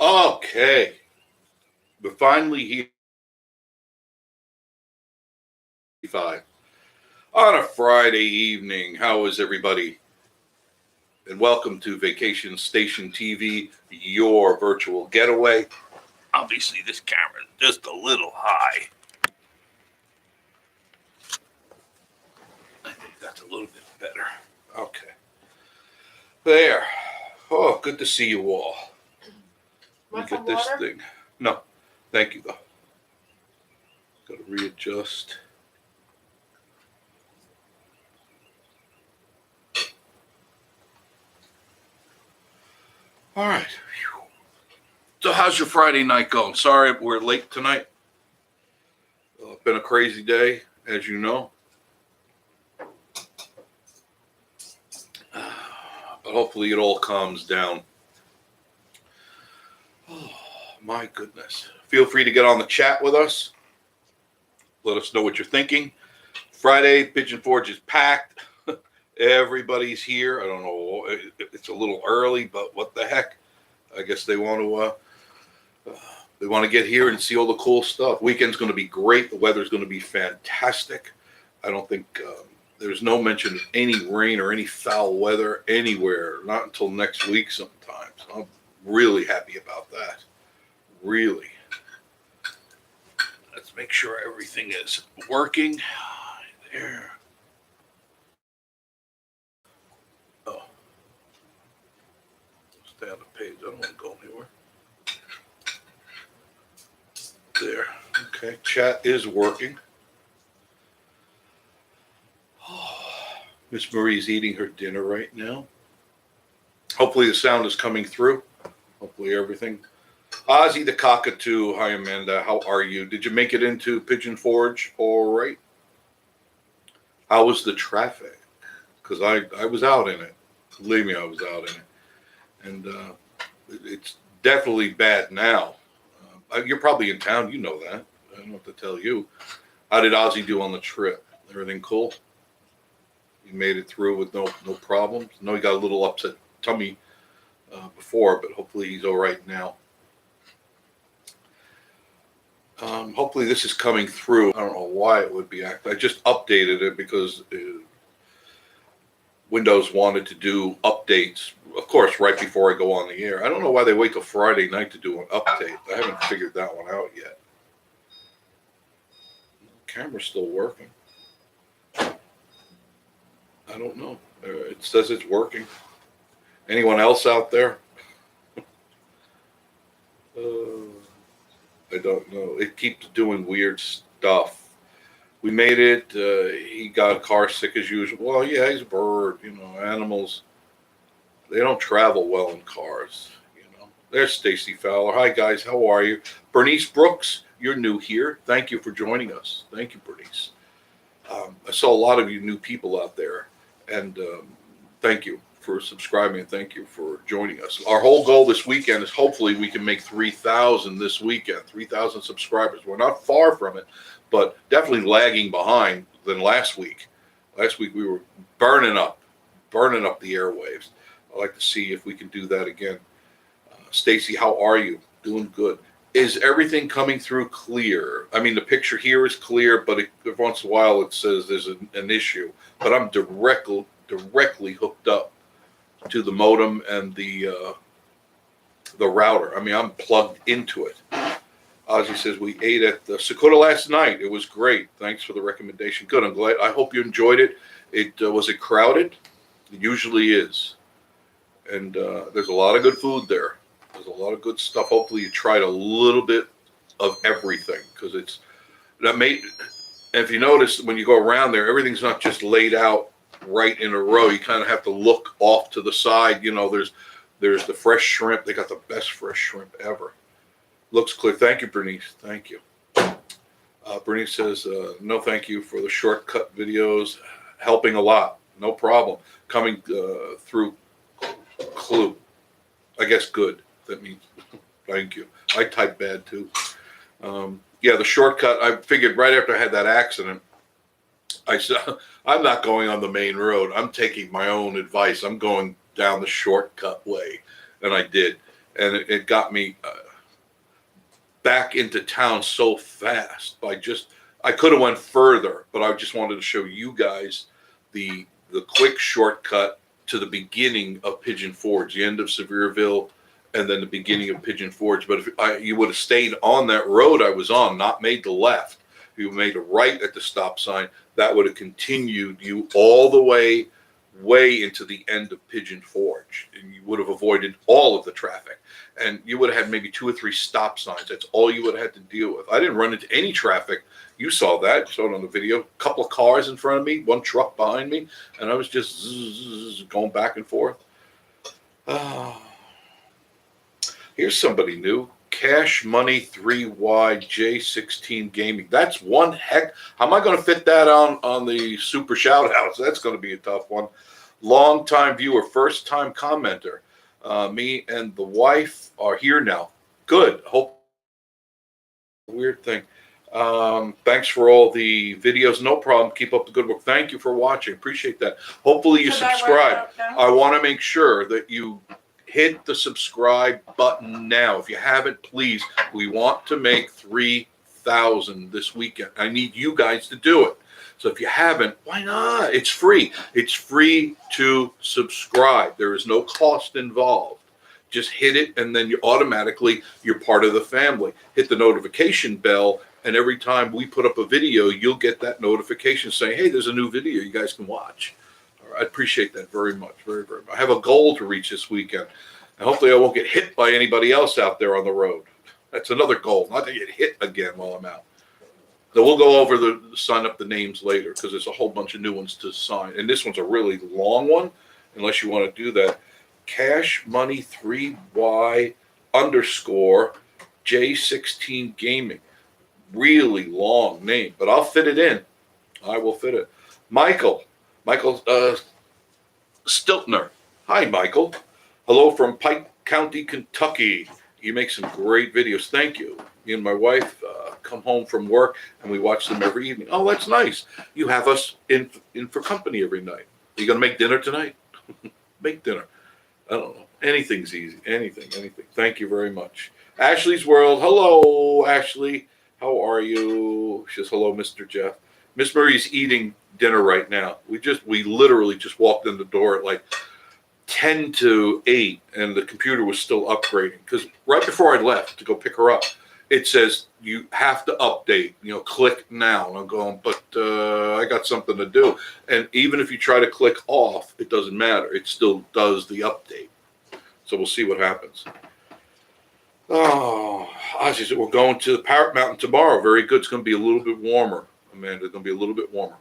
Okay, we're finally here. On a Friday evening. How is everybody? And welcome to Vacation Station TV, your virtual getaway. Obviously, this camera is just a little high. I think that's a little bit better. Okay. There. Oh, good to see you all. Let me get this thing. No, thank you, though. Got to readjust. All right. So how's your Friday night going? Sorry we're late tonight. Been a crazy day, as you know. But hopefully it all calms down. Oh, my goodness. Feel free to get on the chat with us. Let us know what you're thinking. Friday, Pigeon Forge is packed. Everybody's here. I don't know. It's a little early, but what the heck? I guess they want to get here and see all the cool stuff. Weekend's going to be great. The weather's going to be fantastic. I don't think there's no mention of any rain or any foul weather anywhere. Not until next week sometime. So I'm really happy about that. Really. Let's make sure everything is working. There. Oh. Stay on the page. I don't want to go anywhere. There. Okay. Chat is working. Miss Marie's eating her dinner right now. Hopefully the sound is coming through. Hopefully everything. Ozzy the Cockatoo. Hi, Amanda. How are you? Did you make it into Pigeon Forge all right? How was the traffic? Because I was out in it. Believe me, I was out in it. And it's definitely bad now. You're probably in town. You know that. I don't know what to tell you. How did Ozzy do on the trip? Everything cool? He made it through with no problems. I know he got a little upset tummy before, but hopefully he's all right now. Hopefully this is coming through. I don't know why it would be active. I just updated it because Windows wanted to do updates, of course, right before I go on the air. I don't know why they wait till Friday night to do an update. I haven't figured that one out yet. The camera's still working. I don't know. It says it's working. Anyone else out there? I don't know. It keeps doing weird stuff. We made it. He got car sick as usual. Well, yeah, he's a bird. You know, animals, they don't travel well in cars. You know. There's Stacy Fowler. Hi, guys. How are you? Bernice Brooks, you're new here. Thank you for joining us. Thank you, Bernice. I saw a lot of you new people out there. And thank you for subscribing and thank you for joining us. Our whole goal this weekend is hopefully we can make 3,000 this weekend, 3,000 subscribers. We're not far from it, but definitely lagging behind than last week. Last week we were burning up the airwaves. I'd like to see if we can do that again. Stacy, how are you? Doing good. Is everything coming through clear? I mean, the picture here is clear, but once in a while it says there's an issue. But I'm directly hooked up to the modem and the router. I mean, I'm plugged into it. Ozzy says we ate at the Sakota last night. It was great. Thanks for the recommendation. Good. I'm glad. I hope you enjoyed it. Was it crowded? It usually is. And there's a lot of good food there. There's a lot of good stuff. Hopefully you tried a little bit of everything because if you notice when you go around there, everything's not just laid out right in a row. You kind of have to look off to the side. You know, there's the fresh shrimp. They got the best fresh shrimp ever. Looks clear. Thank you, Bernice. Thank you. Bernice says, no, thank you for the shortcut videos. Helping a lot. No problem. Coming through Clue. I guess good. That means thank you. I type bad too. Yeah, the shortcut. I figured right after I had that accident, I said, I'm not going on the main road. I'm taking my own advice. I'm going down the shortcut way. And I did. and it got me back into town so fast. I could have went further, but I just wanted to show you guys the quick shortcut to the beginning of Pigeon Forge, the end of Sevierville, and then the beginning of Pigeon Forge. But if you would have stayed on that road I was on, not made the left, if you made a right at the stop sign, that would have continued you all the way into the end of Pigeon Forge, and you would have avoided all of the traffic, and you would have had maybe 2 or 3 stop signs. That's all you would have had to deal with. I didn't run into any traffic. You saw that. You saw it on the video. A couple of cars in front of me, one truck behind me, and I was just going back and forth. Here's somebody new. Cash Money 3Y J16 Gaming. That's one heck. How am I going to fit that on the super shout outs? That's going to be a tough one. Long time viewer, first time commenter. Me and the wife are here now. Good. Hope. Weird thing. Thanks for all the videos. No problem. Keep up the good work. Thank you for watching. Appreciate that. Hopefully you subscribe. I want to make sure that you hit the subscribe button now. If you haven't, please. We want to make 3,000 this weekend. I need you guys to do it. So if you haven't, why not? It's free. It's free to subscribe. There is no cost involved. Just hit it, and then you're part of the family. Hit the notification bell, and every time we put up a video, you'll get that notification saying, hey, there's a new video you guys can watch. I appreciate that very much, very, very much. I have a goal to reach this weekend, and hopefully I won't get hit by anybody else out there on the road. That's another goal, not to get hit again while I'm out. So we'll go over sign up the names later, because there's a whole bunch of new ones to sign. And this one's a really long one, unless you want to do that. Cash Money 3Y _ J16 Gaming. Really long name, but I'll fit it in. I will fit it. Michael Stiltner. Hi, Michael. Hello from Pike County, Kentucky. You make some great videos. Thank you. Me and my wife come home from work, and we watch them every evening. Oh, that's nice. You have us in for company every night. Are you going to make dinner tonight? Make dinner. I don't know. Anything's easy. Anything. Thank you very much. Ashley's World. Hello, Ashley. How are you? She says, hello, Mr. Jeff. Miss Marie's eating dinner right now. We literally just walked in the door at like 10 to 8, and the computer was still upgrading, because right before I left to go pick her up, it says you have to update, click now. And I'm going, but I got something to do. And even if you try to click off, it doesn't matter. It still does the update. So we'll see what happens. Oh, Ozzy said, we're going to the Parrot Mountain tomorrow. Very good. It's going to be a little bit warmer, Amanda. It's going to be a little bit warmer.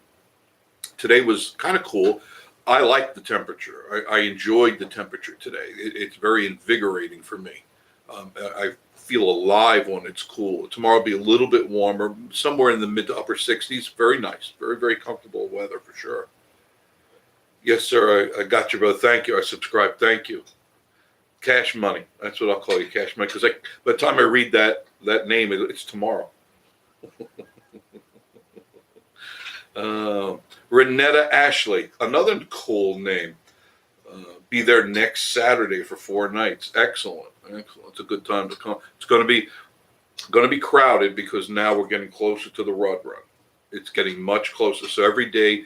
Today was kind of cool. I liked the temperature. I enjoyed the temperature today. It's very invigorating for me. I feel alive when it's cool. Tomorrow will be a little bit warmer, somewhere in the mid to upper 60s. Very nice. Very, very comfortable weather for sure. Yes, sir. I got you, brother. Thank you. I subscribed. Thank you. Cash Money. That's what I'll call you, Cash Money. Because by the time I read that name, it's tomorrow. Renetta Ashley, another cool name. Be there next Saturday for 4 nights. Excellent. It's a good time to come. It's going to be crowded, because now we're getting closer to the rod run. It's getting much closer. So every day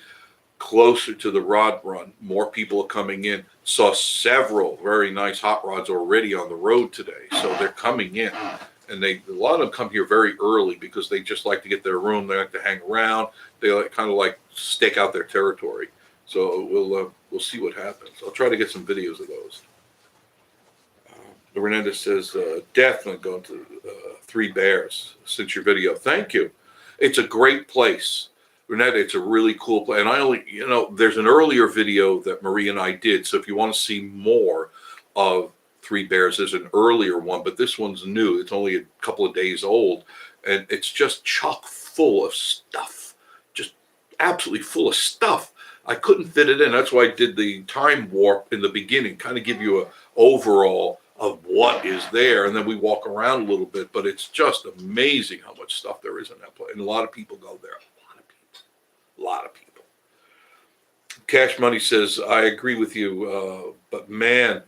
closer to the rod run, more people are coming in. Saw several very nice hot rods already on the road today. So they're coming in. And a lot of them come here very early, because they just like to get their room. They like to hang around. They kind of stake out their territory. So we'll see what happens. I'll try to get some videos of those. Renenda says, definitely going to Three Bears since your video. Thank you. It's a great place. Renetta, it's a really cool place. And there's an earlier video that Marie and I did. So if you want to see more of Three Bears, there's an earlier one, but this one's new. It's only a couple of days old, and it's just chock full of stuff. Just absolutely full of stuff. I couldn't fit it in. That's why I did the time warp in the beginning, kind of give you an overall of what is there, and then we walk around a little bit. But it's just amazing how much stuff there is in that place, and a lot of people go there. A lot of people. Cash Money says, I agree with you, but man,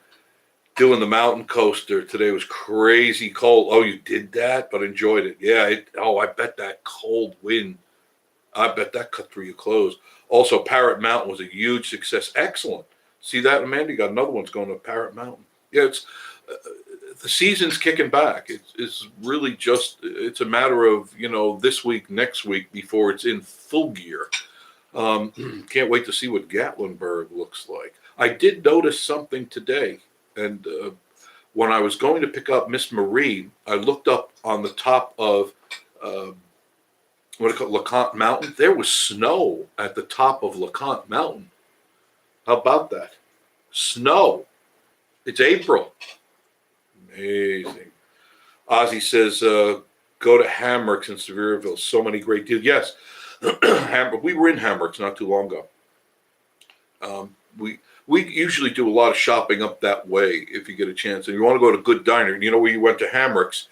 doing the mountain coaster today was crazy cold. Oh, you did that, but enjoyed it. Yeah. I bet that cold wind. I bet that cut through your clothes. Also, Parrot Mountain was a huge success. Excellent. See that, Amanda? You got another one's going to Parrot Mountain. Yeah, it's the season's kicking back. It's really just it's a matter of this week, next week before it's in full gear. Can't wait to see what Gatlinburg looks like. I did notice something today, and when I was going to pick up Miss Marie, I looked up on the top of what do you call LeConte Mountain. There was snow at the top of LeConte Mountain. How about that? Snow. It's April. Amazing. Ozzy says, go to Hamrick's in Sevierville. So many great deals. Yes, we were in Hamrick's not too long ago. We usually do a lot of shopping up that way if you get a chance. And you want to go to a good diner. You know where you went to Hamrick's?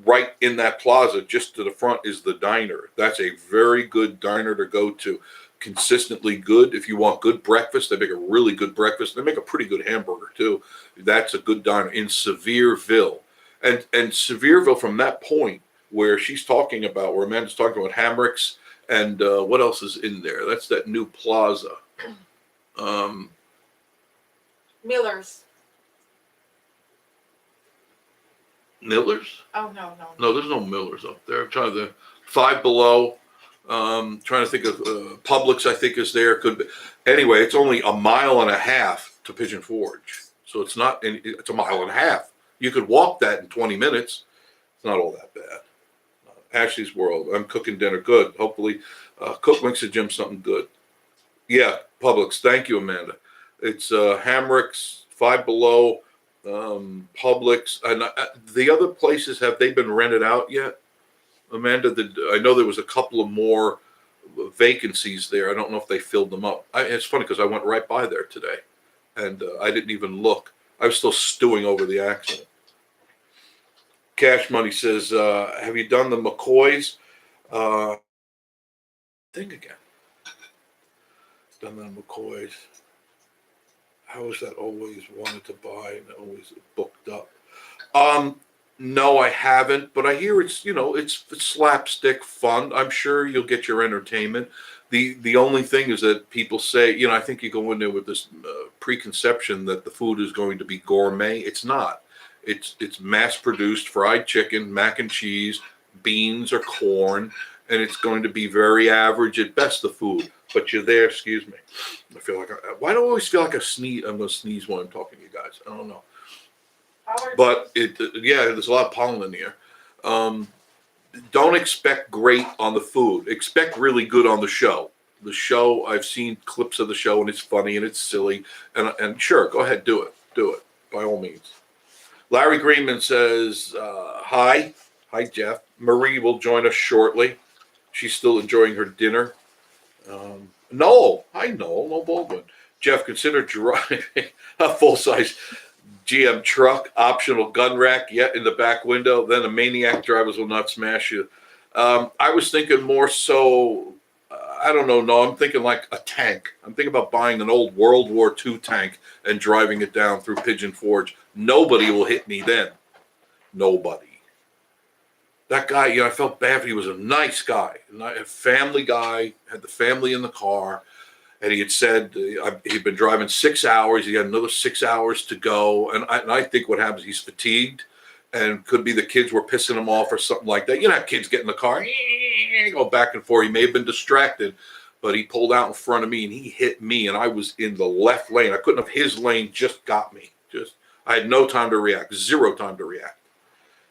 Right in that plaza, just to the front, is the diner. That's a very good diner to go to. Consistently good. If you want good breakfast, they make a really good breakfast. They make a pretty good hamburger too. That's a good diner in Sevierville. And Sevierville, from that point where she's talking about, where Amanda's talking about Hamrick's, and what else is in there? That's that new plaza. Miller's. Miller's? Oh, no. No, there's no Miller's up there. I'm trying to Five Below. Trying to think of Publix. I think is there. Could be. Anyway, it's only a mile and a half to Pigeon Forge, so it's not. It's a mile and a half. You could walk that in 20 minutes. It's not all that bad. Ashley's World. I'm cooking dinner. Good. Hopefully, Cook makes the gym something good. Yeah, Publix. Thank you, Amanda. It's Hamrick's, Five Below, Publix, and the other places. Have they been rented out yet? Amanda, I know there was a couple of more vacancies there. I don't know if they filled them up. It's funny because I went right by there today, and I didn't even look. I was still stewing over the accident. Cash Money says, have you done the McCoys? Think again. Done the McCoys. How is that always wanted to buy and always booked up? No, I haven't, but I hear it's slapstick fun. I'm sure you'll get your entertainment. The only thing is that people say, I think you go in there with this preconception that the food is going to be gourmet. It's not. It's mass-produced fried chicken, mac and cheese, beans or corn, and it's going to be very average at best, the food. But you're there, excuse me. I feel like, why do I always feel like I'm going to sneeze when I'm talking to you guys? I don't know. But there's a lot of pollen in here. Don't expect great on the food. Expect really good on the show. The show, I've seen clips of the show, and it's funny and it's silly. And sure, go ahead, do it by all means. Larry Greenman says, hi, Jeff. Marie will join us shortly. She's still enjoying her dinner. Noel Baldwin. Jeff, consider driving a full-size GM truck, optional gun rack, yet in the back window. Then the maniac drivers will not smash you. I was thinking more so, I don't know. No, I'm thinking like a tank. I'm thinking about buying an old World War II tank and driving it down through Pigeon Forge. Nobody will hit me then. Nobody. That guy, I felt bad for him. He was a nice guy, a family guy, had the family in the car. And he had said he'd been driving 6 hours. He had another 6 hours to go. And I think what happens, he's fatigued, and could be the kids were pissing him off or something like that. Kids get in the car, go back and forth. He may have been distracted, but he pulled out in front of me and he hit me, and I was in the left lane. I couldn't have. His lane just got me. I had no time to react, zero time to react.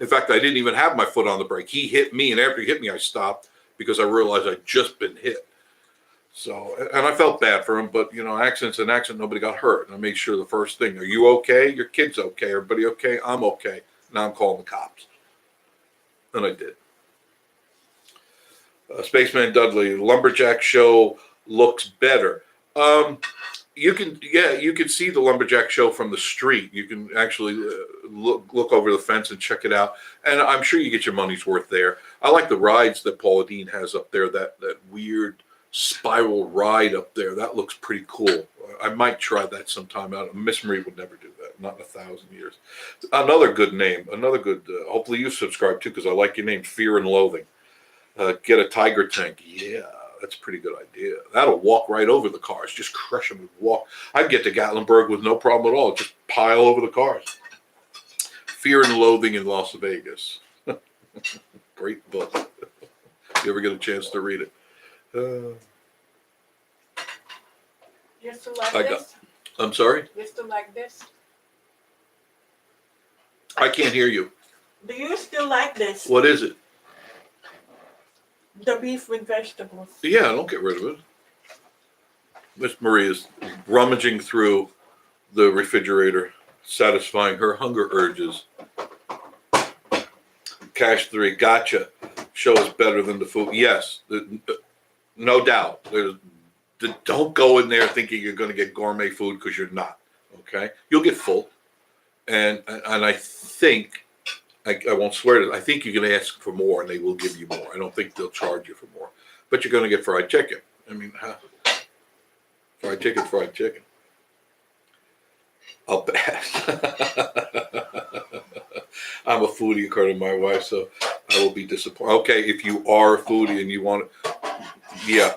In fact, I didn't even have my foot on the brake. He hit me, and after he hit me, I stopped because I realized I'd just been hit. So, and I felt bad for him, but accident's an accident. Nobody got hurt. And I made sure the first thing, are you okay? Your kid's okay. Everybody okay? I'm okay. Now I'm calling the cops. And I did. Spaceman Dudley, Lumberjack show looks better. You can see the Lumberjack show from the street. You can actually look over the fence and check it out. And I'm sure you get your money's worth there. I like the rides that Paula Dean has up there, that weird spiral ride up there. That looks pretty cool. I might try that sometime out. Miss Marie would never do that, not in 1,000 years. Another good name, another good, hopefully you subscribe too, because I like your name, Fear and Loathing. Get a tiger tank. Yeah, that's a pretty good idea. That'll walk right over the cars, just crush them and walk. I'd get to Gatlinburg with no problem at all, just pile over the cars. Fear and Loathing in Las Vegas. Great book. If you ever get a chance to read it. You still like I this? I'm sorry? You still like this? I can't hear you. Do you still like this? What is it? The beef with vegetables. Yeah, don't get rid of it. Miss Marie is rummaging through the refrigerator, satisfying her hunger urges. Cash 3, gotcha. Show is better than the food. Yes, no doubt. Don't go in there thinking you're going to get gourmet food, because you're not. Okay, you'll get full, and I think I won't swear to it. I think you can ask for more, and they will give you more. I don't think they'll charge you for more, but you're going to get fried chicken. I mean, fried chicken. I'll pass. I'm a foodie, according to my wife, so I will be disappointed. Okay, if you are a foodie and you want it, yeah.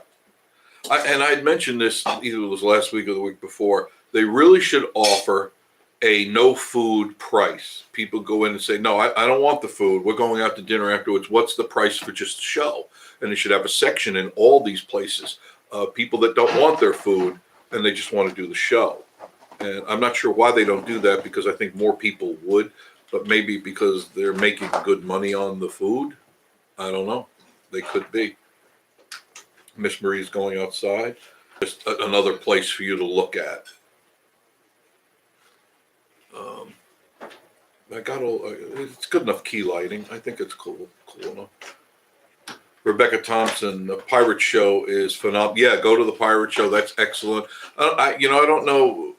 And I had mentioned this, either it was last week or the week before, they really should offer a no food price. People go in and say, no, I don't want the food. We're going out to dinner afterwards. What's the price for just the show? And they should have a section in all these places, people that don't want their food and they just want to do the show. And I'm not sure why they don't do that, because I think more people would, but maybe because they're making good money on the food. I don't know. They could be. Miss Marie's going outside. Just another place for you to look at. I got all. It's good enough key lighting. I think it's cool enough. Rebecca Thompson, the pirate show is phenomenal. Yeah, go to the pirate show. That's excellent. I don't know.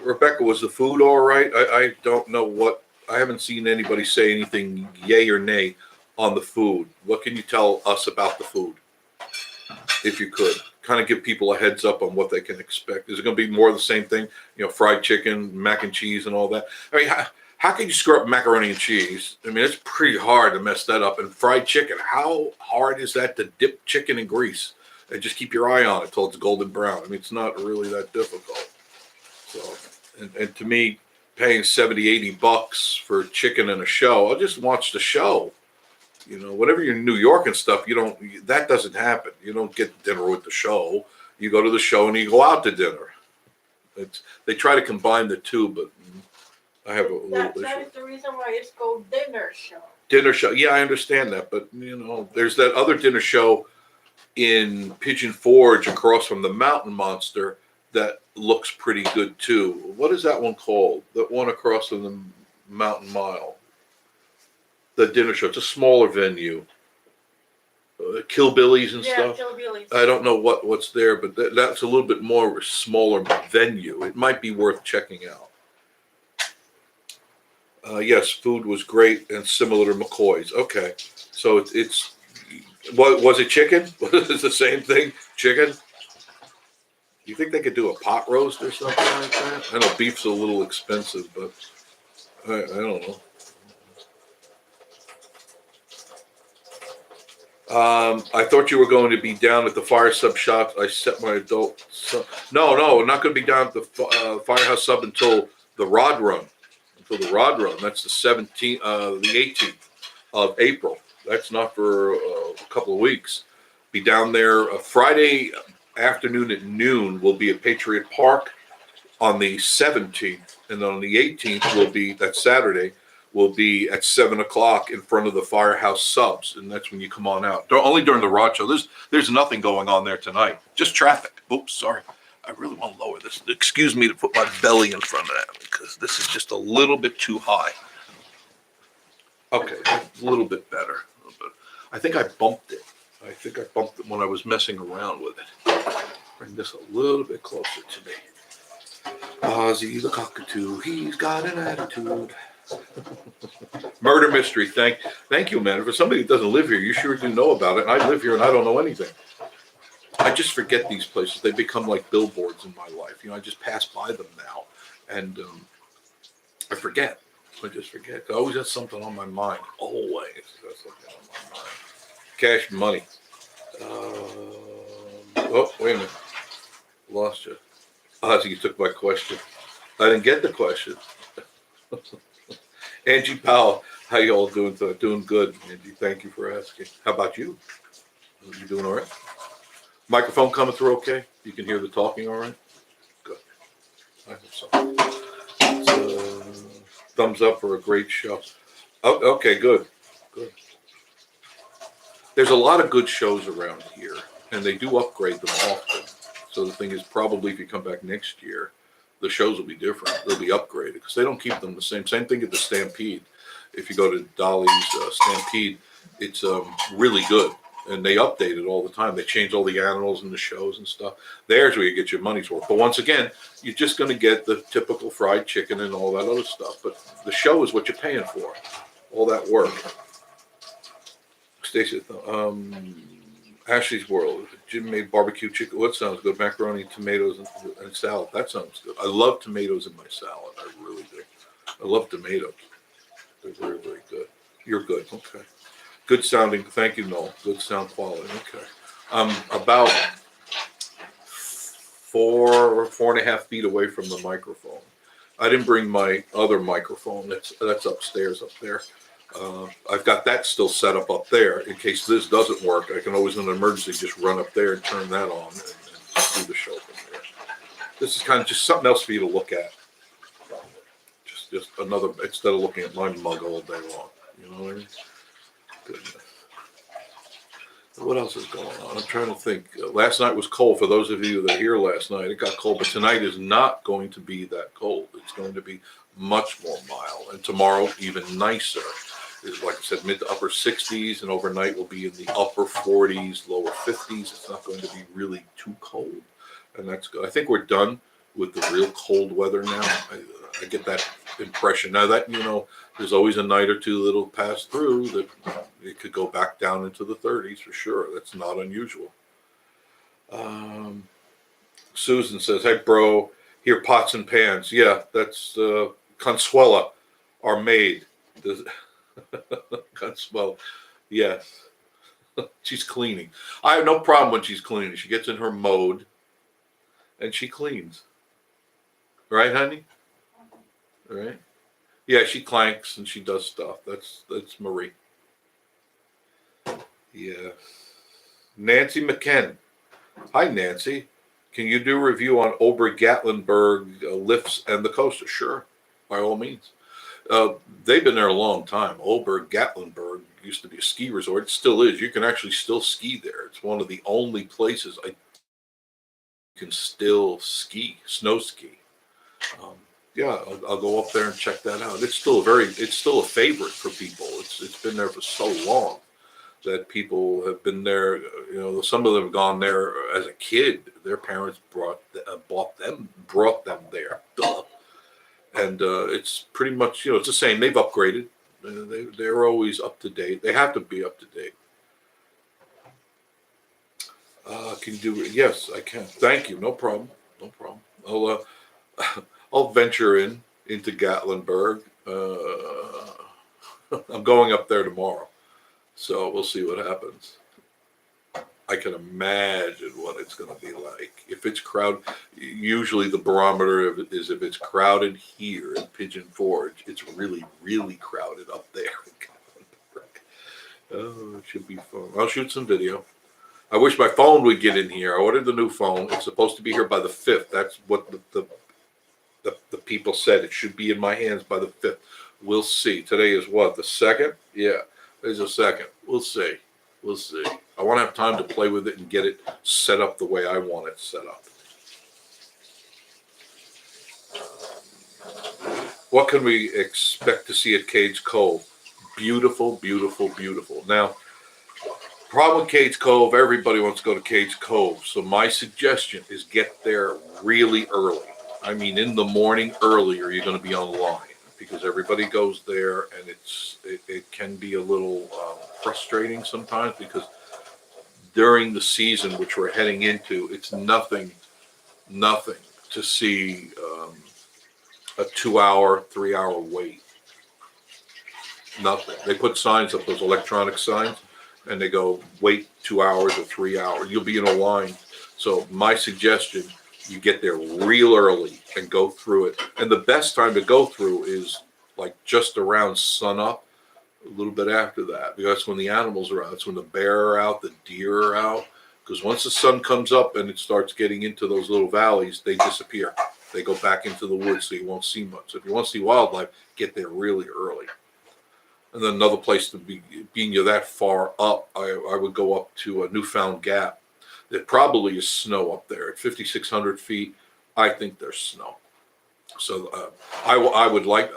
Rebecca, was the food all right? I don't know what. I haven't seen anybody say anything yay or nay on the food. What can you tell us about the food? If you could kind of give people a heads up on what they can expect. Is it going to be more of the same thing? Fried chicken, mac and cheese and all that. I mean, how can you screw up macaroni and cheese? I mean, it's pretty hard to mess that up. And fried chicken, how hard is that to dip chicken in grease and just keep your eye on it till it's golden brown? I mean, it's not really that difficult. So, and to me, paying $70-$80 for chicken and a show, I'll just watch the show. Whenever you're in New York and stuff, that doesn't happen. You don't get dinner with the show. You go to the show and you go out to dinner. They try to combine the two, but I have a little issue. That is the reason why it's called dinner show. Dinner show. Yeah, I understand that. But, there's that other dinner show in Pigeon Forge across from the Mountain Monster that looks pretty good too. What is that one called? That one across from the Mountain Mile. The dinner show. It's a smaller venue. Kill Billy's and stuff. Yeah, Kill Billy's. I don't know what's there, but that's a little bit more smaller venue. It might be worth checking out. Yes, food was great and similar to McCoy's. Okay, so it's was it chicken? Was it the same thing? Chicken? You think they could do a pot roast or something like that? I know beef's a little expensive, but I don't know. I thought you were going to be down at the fire sub shop. I set my adult son. No, I'm not going to be down at the firehouse sub until the rod run. That's the 17th, the 18th of April. That's not for a couple of weeks. Be down there Friday afternoon at noon. We'll be at Patriot Park on the 17th, and then on the 18th that's Saturday. Will be at 7:00 in front of the firehouse subs, and that's when you come on out. Only during the rod show. There's nothing going on there tonight. Just traffic. Oops, sorry. I really want to lower this. Excuse me to put my belly in front of that, because this is just a little bit too high. Okay, a little bit better. I think I bumped it. When I was messing around with it. Bring this a little bit closer to me. Ozzy the cockatoo, he's got an attitude. Murder mystery. Thank you, man. For somebody that doesn't live here, you sure do know about it. And I live here and I don't know anything. I just forget these places. They become like billboards in my life. You know, I just pass by them now, and I forget. I just forget. I always have something on my mind. Always has something on my mind. Cash money. Oh, wait a minute. Lost you. Oh, I think you took my question. I didn't get the question. Angie Powell, how you all doing today? Doing good, Angie. Thank you for asking. How about you? You doing all right? Microphone coming through okay? You can hear the talking all right? Good. I hope so. Thumbs up for a great show. Oh, okay, good. Good. There's a lot of good shows around here, and they do upgrade them often. So the thing is, probably if you come back next year, the shows will be different. They'll be upgraded because they don't keep them the same. Same thing at the Stampede. If you go to Dolly's Stampede, it's really good, and they update it all the time. They change all the animals and the shows and stuff. There's where you get your money's worth. But once again, you're just going to get the typical fried chicken and all that other stuff. But the show is what you're paying for. All that work. Stacy, Ashley's World. Jim made barbecue chicken. What sounds good? Macaroni, tomatoes, and salad. That sounds good. I love tomatoes in my salad. I really do. I love tomatoes. They're very, very good. You're good. Okay. Good sounding. Thank you, Noel. Good sound quality. Okay. About 4.5 feet away from the microphone. I didn't bring my other microphone. That's upstairs up there. I've got that still set up there in case this doesn't work. I can always, in an emergency, just run up there and turn that on and do the show from there. This is kind of just something else for you to look at. Just another, instead of looking at my mug all day long. You know what I mean? Goodness. What else is going on? I'm trying to think. Last night was cold. For those of you that are here last night, it got cold. But tonight is not going to be that cold. It's going to be much more mild. And tomorrow, even nicer. It's, like I said, mid to upper 60s. And overnight will be in the upper 40s, lower 50s. It's not going to be really too cold. And that's good. I think we're done with the real cold weather now. I get that impression. Now that, you know, there's always a night or two that'll pass through that it could go back down into the 30s for sure. That's not unusual. Susan says, hey, bro, here, pots and pans. Yeah, that's Consuela, our maid. Consuela, yes. She's cleaning. I have no problem when she's cleaning. She gets in her mode and she cleans. Right, honey? Right? Yeah, she clanks and she does stuff. That's Marie. Yeah. Nancy McKen. Hi, Nancy. Can you do a review on Ober Gatlinburg lifts and the coaster? Sure, by all means. They've been there a long time. Ober Gatlinburg used to be a ski resort. It still is. You can actually still ski there. It's one of the only places I can still ski, snow ski. Yeah, I'll go up there and check that out. It's still a favorite for people. It's been there for so long that people have been there. You know, some of them have gone there as a kid. Their parents brought them there. Duh. And it's pretty much, you know, it's the same. They've upgraded. They're always up to date. They have to be up to date. Can you do it? Yes, I can. Thank you. No problem. No problem. I'll venture into Gatlinburg. I'm going up there tomorrow, so we'll see what happens. I can imagine what it's going to be like. If it's crowded, usually the barometer is if it's crowded here in Pigeon Forge, it's really, really crowded up there. Oh, it should be fun. I'll shoot some video. I wish my phone would get in here. I ordered the new phone. It's supposed to be here by the 5th. That's what the people said. It should be in my hands by the 5th. We'll see. Today is what, the 2nd? Yeah, there's a 2nd. We'll see. We'll see. I want to have time to play with it and get it set up the way I want it set up. What can we expect to see at Cage Cove? Beautiful, beautiful, beautiful. Now, problem with Cage Cove, everybody wants to go to Cage Cove. So my suggestion is get there really early. I mean, in the morning early, or you're going to be online because everybody goes there, and it can be a little frustrating sometimes because during the season, which we're heading into, it's nothing to see a 2 hour, 3 hour wait. Nothing. They put signs up, those electronic signs, and they go, wait 2 hours or 3 hours. You'll be in a line. So my suggestion, you get there real early and go through it. And the best time to go through is like just around sun up, a little bit after that, because that's when the animals are out. That's when the bear are out, the deer are out. Because once the sun comes up and it starts getting into those little valleys, they disappear. They go back into the woods, so you won't see much. So if you want to see wildlife, get there really early. And then another place to be, being you're that far up, I would go up to a Newfound Gap. There probably is snow up there at 5,600 feet. I think there's snow. So I would like,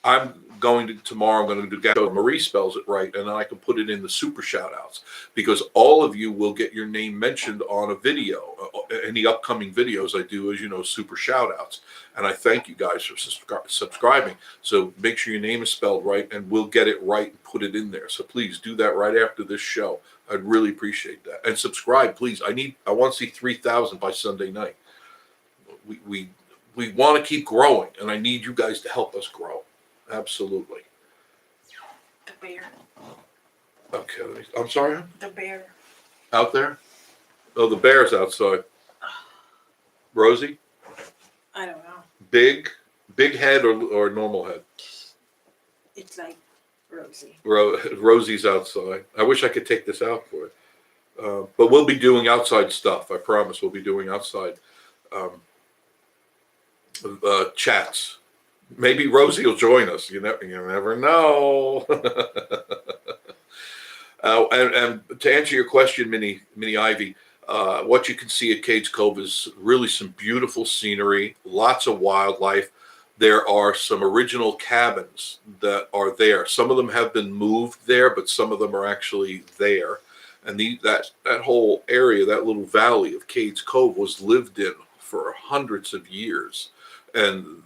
I'm going to, tomorrow I'm going to do Gatlinburg. Marie spells it right, and then I can put it in the super shout outs, because all of you will get your name mentioned on a video. Any upcoming videos I do, as you know, super shout outs. And I thank you guys for subscribing. So make sure your name is spelled right, and we'll get it right and put it in there. So please do that right after this show. I'd really appreciate that. And subscribe, please. I want to see 3,000 by Sunday night. We want to keep growing, and I need you guys to help us grow. Absolutely. The bear. Okay. I'm sorry? The bear. Out there? Oh, the bear's outside. Rosie? I don't know. Big head or normal head? It's like Rosie. Rosie's outside. I wish I could take this out for it. But we'll be doing outside stuff. I promise we'll be doing outside chats. Maybe Rosie will join us. You never know. And to answer your question, Minnie Ivy, what you can see at Cades Cove is really some beautiful scenery, lots of wildlife. There are some original cabins that are there. Some of them have been moved there, but some of them are actually there. And that whole area, that little valley of Cades Cove, was lived in for hundreds of years. And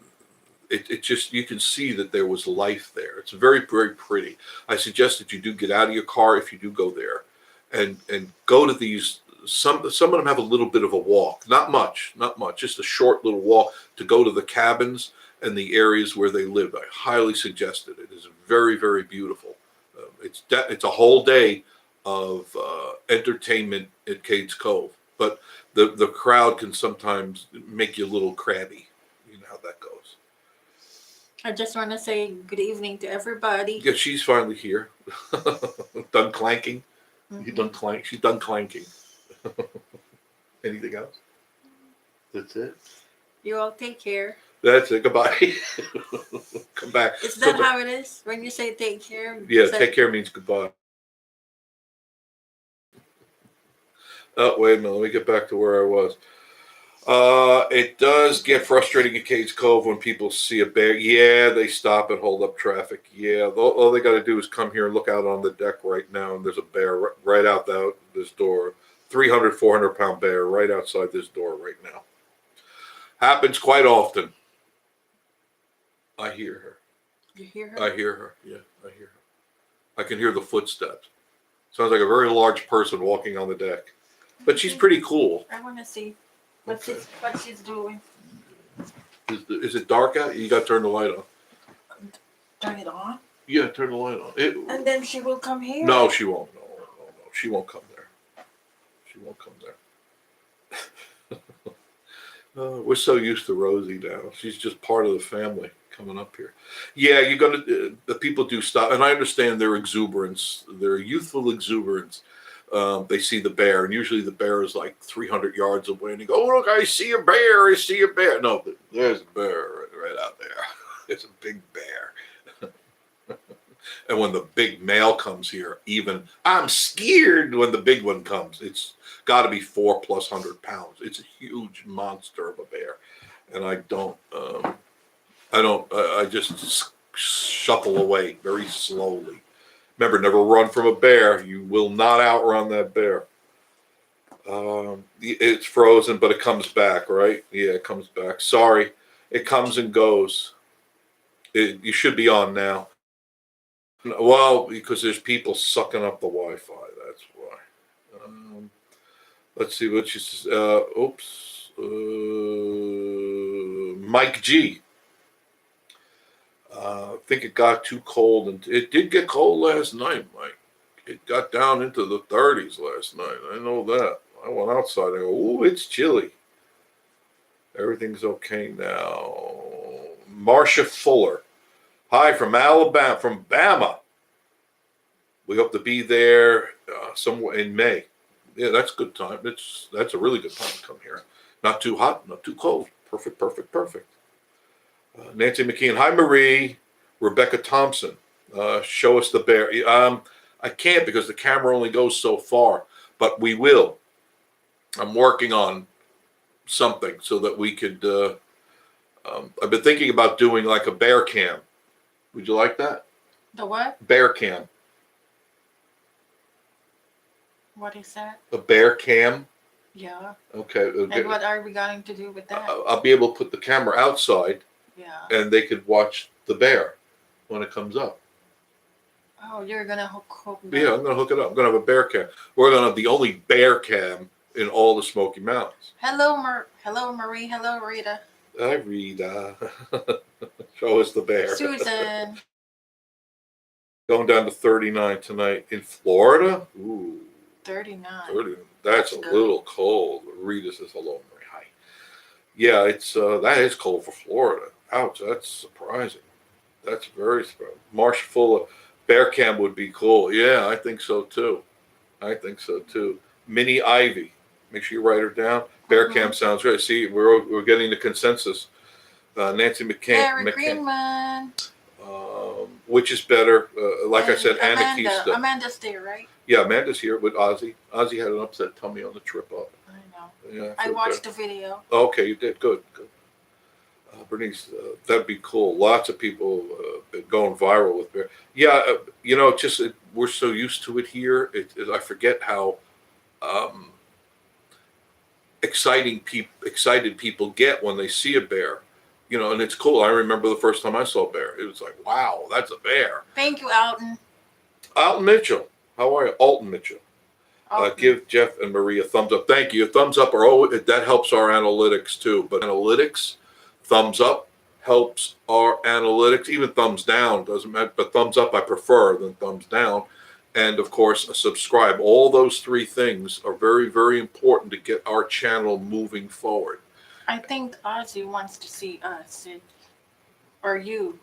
it just, you can see that there was life there. It's very, very pretty. I suggest that you do get out of your car if you do go there, and go to these. Some of them have a little bit of a walk, not much, just a short little walk to go to the cabins and the areas where they live. I highly suggest it. It is very, very beautiful. It's a whole day of entertainment at Cades Cove, but the crowd can sometimes make you a little crabby. You know how that goes. I just want to say good evening to everybody. Yeah, she's finally here. Done clanking. Mm-hmm. She's done clanking. Anything else? That's it. You all take care. That's it. Goodbye. Come back. Is that how it is when you say take care? Yeah, take care means goodbye. Oh, wait a minute. Let me get back to where I was. It does get frustrating at Cades Cove when people see a bear. Yeah, they stop and hold up traffic. Yeah, all they got to do is come here and look out on the deck right now, and there's a bear right out this door. 300, 400-pound bear right outside this door right now. Happens quite often. I hear her. You hear her? I hear her. Yeah, I hear her. I can hear the footsteps. Sounds like a very large person walking on the deck. But she's pretty cool. I want to see what she's doing. Is it dark out? You got to turn the light on. Turn it on? Yeah, turn the light on. And then she will come here? No, she won't. No. She won't come there. She won't come there. We're so used to Rosie now. She's just part of the family coming up here. Yeah, you're going to, the people do stop. And I understand their exuberance, their youthful exuberance. They see the bear, and usually the bear is like 300 yards away, and they go, "Oh, look, I see a bear, I see a bear." No, there's a bear right out there. It's a big bear. And when the big male comes here, even I'm scared when the big one comes. It's got to be 400+ pounds. It's a huge monster of a bear. And I just shuffle away very slowly. Remember, never run from a bear. You will not outrun that bear. It's frozen, but it comes back, right? Yeah, it comes back. Sorry. It comes and goes. You should be on now. Well, because there's people sucking up the Wi-Fi. That's why. Let's see what she says. Mike G. I think it got too cold, and it did get cold last night, Mike. It got down into the 30s last night. I know that. I went outside. I go, ooh, it's chilly. Everything's okay now. Marcia Fuller. Hi from Alabama, from Bama. We hope to be there somewhere in May. Yeah, that's a good time. That's a really good time to come here. Not too hot, not too cold. Perfect, perfect, perfect. Nancy McKeon. Hi, Marie. Rebecca Thompson. Show us the bear. I can't because the camera only goes so far, but we will. I'm working on something so that we could. I've been thinking about doing like a bear cam. Would you like that? The what? Bear cam. What is that? A bear cam. Yeah. Okay. And what are we going to do with that? I'll be able to put the camera outside, Yeah. and they could watch the bear when it comes up. Oh, you're gonna hook that. Yeah, I'm gonna hook it up. I'm gonna have a bear cam. We're gonna have the only bear cam in all the Smoky Mountains. Hello, Hello, Marie. Hello, Rita. Hi, Rita. Show us the bear. Susan. Going down to 39 tonight in Florida. Ooh. 39. 30. That's a good. little cold. Rita says hello, Marie. Hi. Yeah, it's that is cold for Florida. Ouch, that's surprising. That's very surprising. Marsh full of bear cam would be cool. Yeah, I think so too. Minnie Ivy. Make sure you write her down. Bear cam sounds great. See, we're getting the consensus. Nancy Larry McCain. Greenman. Which is better? Like I And said, Anna Amanda. Kista. Amanda's there, right? Yeah, Amanda's here with Ozzy. Ozzy had an upset tummy on the trip up. I know. Yeah, I watched the video. Okay, you did good. Bernice, that'd be cool. Lots of people been going viral with bear. Yeah, we're so used to it here. I forget how excited people get when they see a bear. And it's cool. I remember the first time I saw a bear. It was like, wow, that's a bear. Thank you, Alton. Alton Mitchell. How are you? Alton Mitchell. Give Jeff and Marie a thumbs up. Thank you. Thumbs up that helps our analytics too. But analytics, thumbs up helps our analytics. Even thumbs down doesn't matter. But thumbs up I prefer than thumbs down. And of course, a subscribe. All those three things are very, very important to get our channel moving forward. I think Ozzy wants to see us. Or you.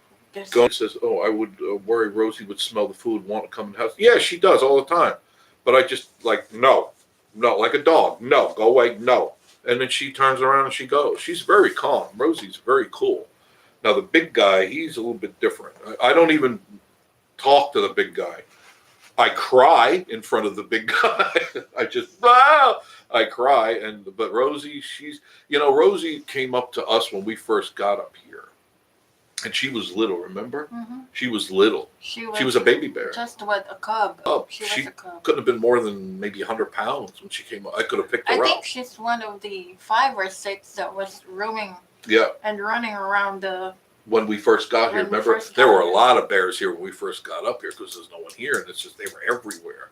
Gone says, I would worry Rosie would smell the food, want to come in the house. Yeah, she does all the time. But I just no, like a dog. No, go away, no. And then she turns around and she goes. She's very calm. Rosie's very cool. Now, the big guy, he's a little bit different. I don't even talk to the big guy. I cry in front of the big guy. I cry. But Rosie, Rosie came up to us when we first got up here. And she was little, remember? Mm-hmm. She was little. She was a baby bear. Just what, a cub. Oh, she was a cub. Couldn't have been more than maybe 100 pounds when she came up. I could have picked her up. I think she's one of the 5 or 6 that was roaming and running around when we first got here. Remember, there were a lot of bears here when we first got up here because there's no one here, and it's just they were everywhere.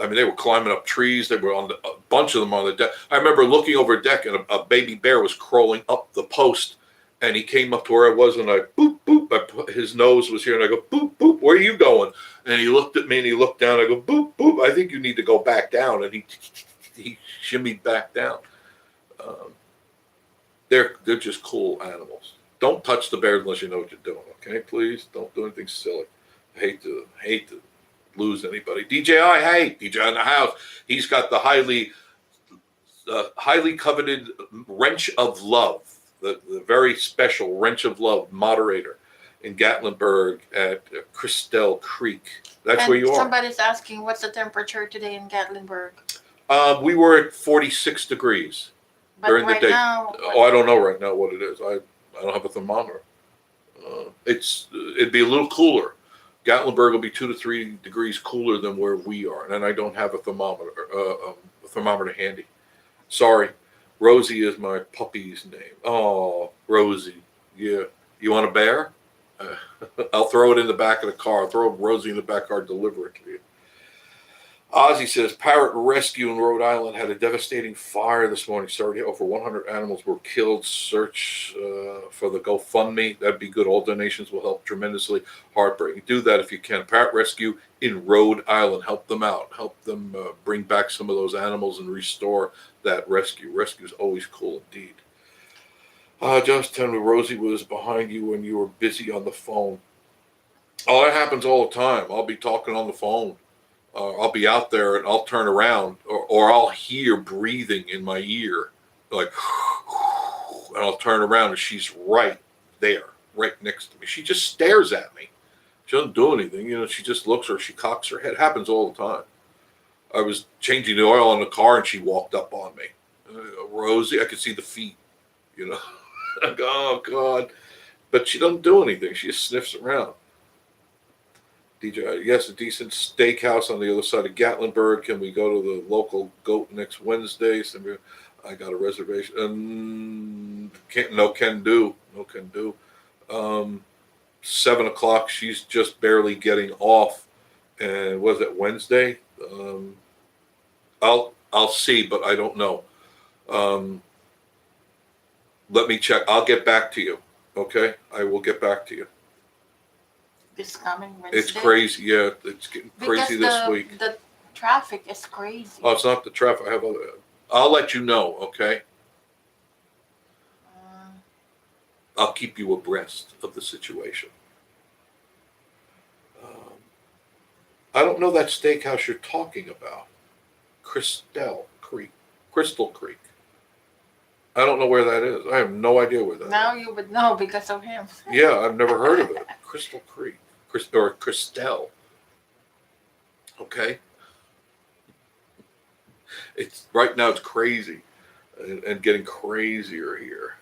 I mean, they were climbing up trees. They were a bunch of them on the deck. I remember looking over a deck, and a baby bear was crawling up the post. And he came up to where I was, and I boop, boop. His nose was here, and I go, boop, boop, where are you going? And he looked at me, and he looked down. I go, boop, boop, I think you need to go back down. And he shimmied back down. They're just cool animals. Don't touch the bears unless you know what you're doing, okay? Please, don't do anything silly. I hate to lose anybody. DJI, hey, DJI in the house. He's got the highly coveted wrench of love. The very special Wrench of Love moderator in Gatlinburg at Crystal Creek. That's where you are. Somebody's asking, what's the temperature today in Gatlinburg? We were at 46 degrees during the day. Now, I don't know right now what it is. I don't have a thermometer. It'd be a little cooler. Gatlinburg will be 2 to 3 degrees cooler than where we are, and I don't have a thermometer handy. Sorry. Rosie is my puppy's name. Oh, Rosie. Yeah. You want a bear? I'll throw it in the back of the car. I'll throw Rosie in the back car, deliver it to you. Ozzy says, Parrot Rescue in Rhode Island had a devastating fire this morning. Sorry, over 100 animals were killed. Search for the GoFundMe. That'd be good. All donations will help tremendously. Heartbreaking. Do that if you can. Parrot Rescue in Rhode Island. Help them out. Help them bring back some of those animals and restore that rescue. Rescue is always cool indeed. Just tell me Rosie was behind you when you were busy on the phone. Oh, that happens all the time. I'll be talking on the phone. I'll be out there and I'll turn around or I'll hear breathing in my ear, like, and I'll turn around and she's right there, right next to me. She just stares at me. She doesn't do anything. She just looks or she cocks her head. It happens all the time. I was changing the oil in the car and she walked up on me. Rosie, I could see the feet, I go, oh, God. But she doesn't do anything. She just sniffs around. DJ, yes, a decent steakhouse on the other side of Gatlinburg. Can we go to the local goat next Wednesday? I got a reservation. Can do. 7 o'clock. She's just barely getting off. And was it Wednesday? I'll see, but I don't know. Let me check. I'll get back to you. Okay, I will get back to you. This coming Wednesday? It's crazy. Yeah, it's getting crazy this week. The traffic is crazy. Oh, it's not the traffic. I'll let you know, okay? I'll keep you abreast of the situation. I don't know that steakhouse you're talking about. Crystal Creek. I don't know where that is. I have no idea where that is. Now you would know because of him. Yeah, I've never heard of it. Crystal Creek. Or Christelle. Okay. It's right now it's crazy and getting crazier here.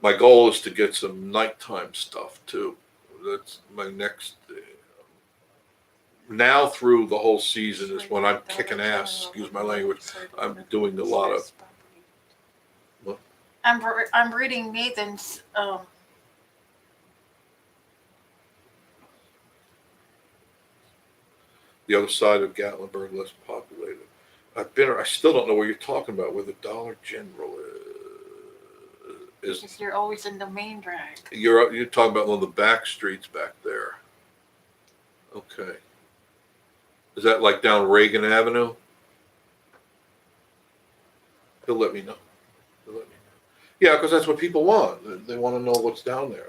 My goal is to get some nighttime stuff too. That's my next now through the whole season is when I'm kicking ass, excuse my language. I'm doing a lot of what? I'm reading Nathan's the other side of Gatlinburg, less populated. I still don't know where you're talking about, where the Dollar General is. Because you're always in the main drag. You're talking about one of the back streets back there. Okay. Is that like down Reagan Avenue? He'll let me know. Yeah, because that's what people want. They want to know what's down there.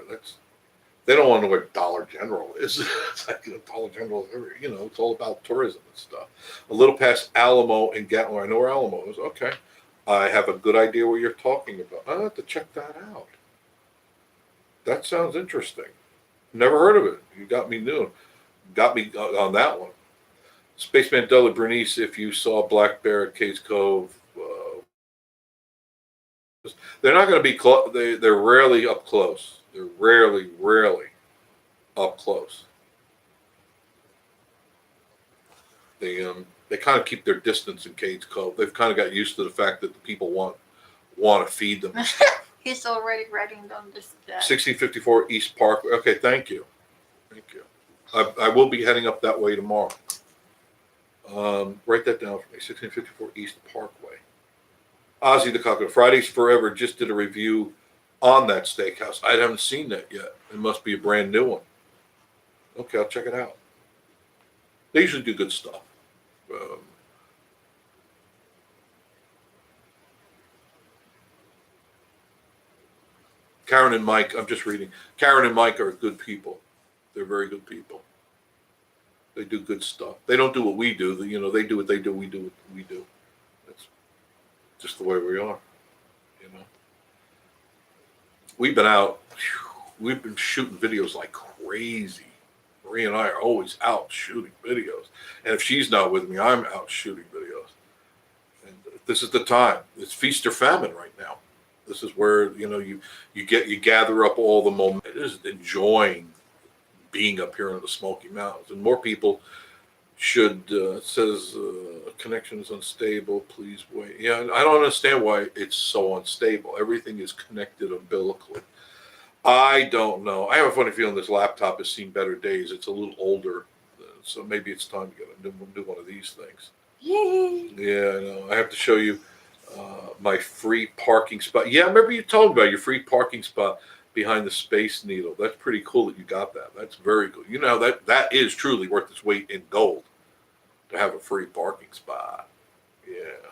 They don't want to know where Dollar General is. It's like Dollar General, it's all about tourism and stuff. A little past Alamo and Gatlinburg. I know where Alamo is. Okay. I have a good idea what you're talking about. I have to check that out. That sounds interesting. Never heard of it. You got me new. Got me on that one. Spaceman Della Bernice, if you saw Black Bear at Case Cove, they're not going to be close. They're rarely up close. They're rarely up close. They kind of keep their distance in Cades Cove. They've kind of got used to the fact that the people want to feed them. He's already writing down this. 1654 East Park. Okay, thank you. I will be heading up that way tomorrow. Write that down for me. 1654 East Parkway. Ozzy the Cocktail. Fridays Forever just did a review on that steakhouse. I haven't seen that yet. It must be a brand new one. Okay, I'll check it out. They usually do good stuff. Karen and Mike, I'm just reading. Karen and Mike are good people. They're very good people. They do good stuff. They don't do what we do. They do what they do. We do what we do. That's just the way we are. We've been out. We've been shooting videos like crazy. Marie and I are always out shooting videos. And if she's not with me, I'm out shooting videos. And this is the time. It's feast or famine right now. This is where, you gather up all the momentum. It is enjoying being up here in the Smoky Mountains. And more people should, it says, connection is unstable, please wait. Yeah, I don't understand why it's so unstable. Everything is connected umbilically. I don't know. I have a funny feeling this laptop has seen better days. It's a little older. So maybe it's time to get a new one of these things. Yay! Yeah, I know. I have to show you my free parking spot. Yeah, I remember you told me about your free parking spot behind the Space Needle. That's pretty cool that you got that. That's very cool. You know, that is truly worth its weight in gold to have a free parking spot. Yeah.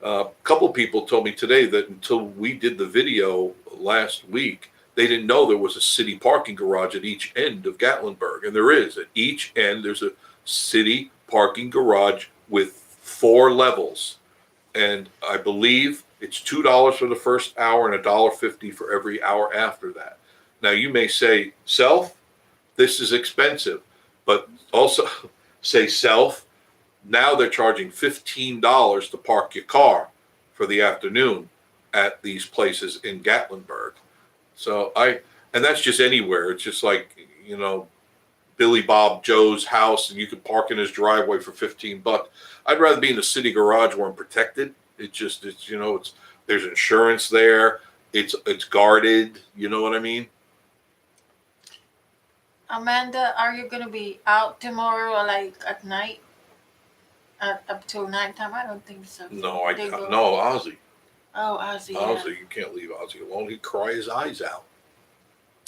A couple people told me today that until we did the video last week, they didn't know there was a city parking garage at each end of Gatlinburg. And there is. At each end, there's a city parking garage with 4 levels. And I believe it's $2 for the first hour and $1.50 for every hour after that. Now, you may say, Self, this is expensive. But also say, Self, now they're charging $15 to park your car for the afternoon at these places in Gatlinburg. So and that's just anywhere. It's just like, you know, Billy Bob Joe's house, and you can park in his driveway for $15. I'd rather be in the city garage where I'm protected. It's you know, there's insurance there. It's guarded. You know what I mean? Amanda, are you gonna be out tomorrow, like at night? Up till nighttime? I don't think so. No, I can't. No, Ozzy. Oh, Ozzy. Ozzy, Yeah. you can't leave Ozzy alone. He'd cry his eyes out.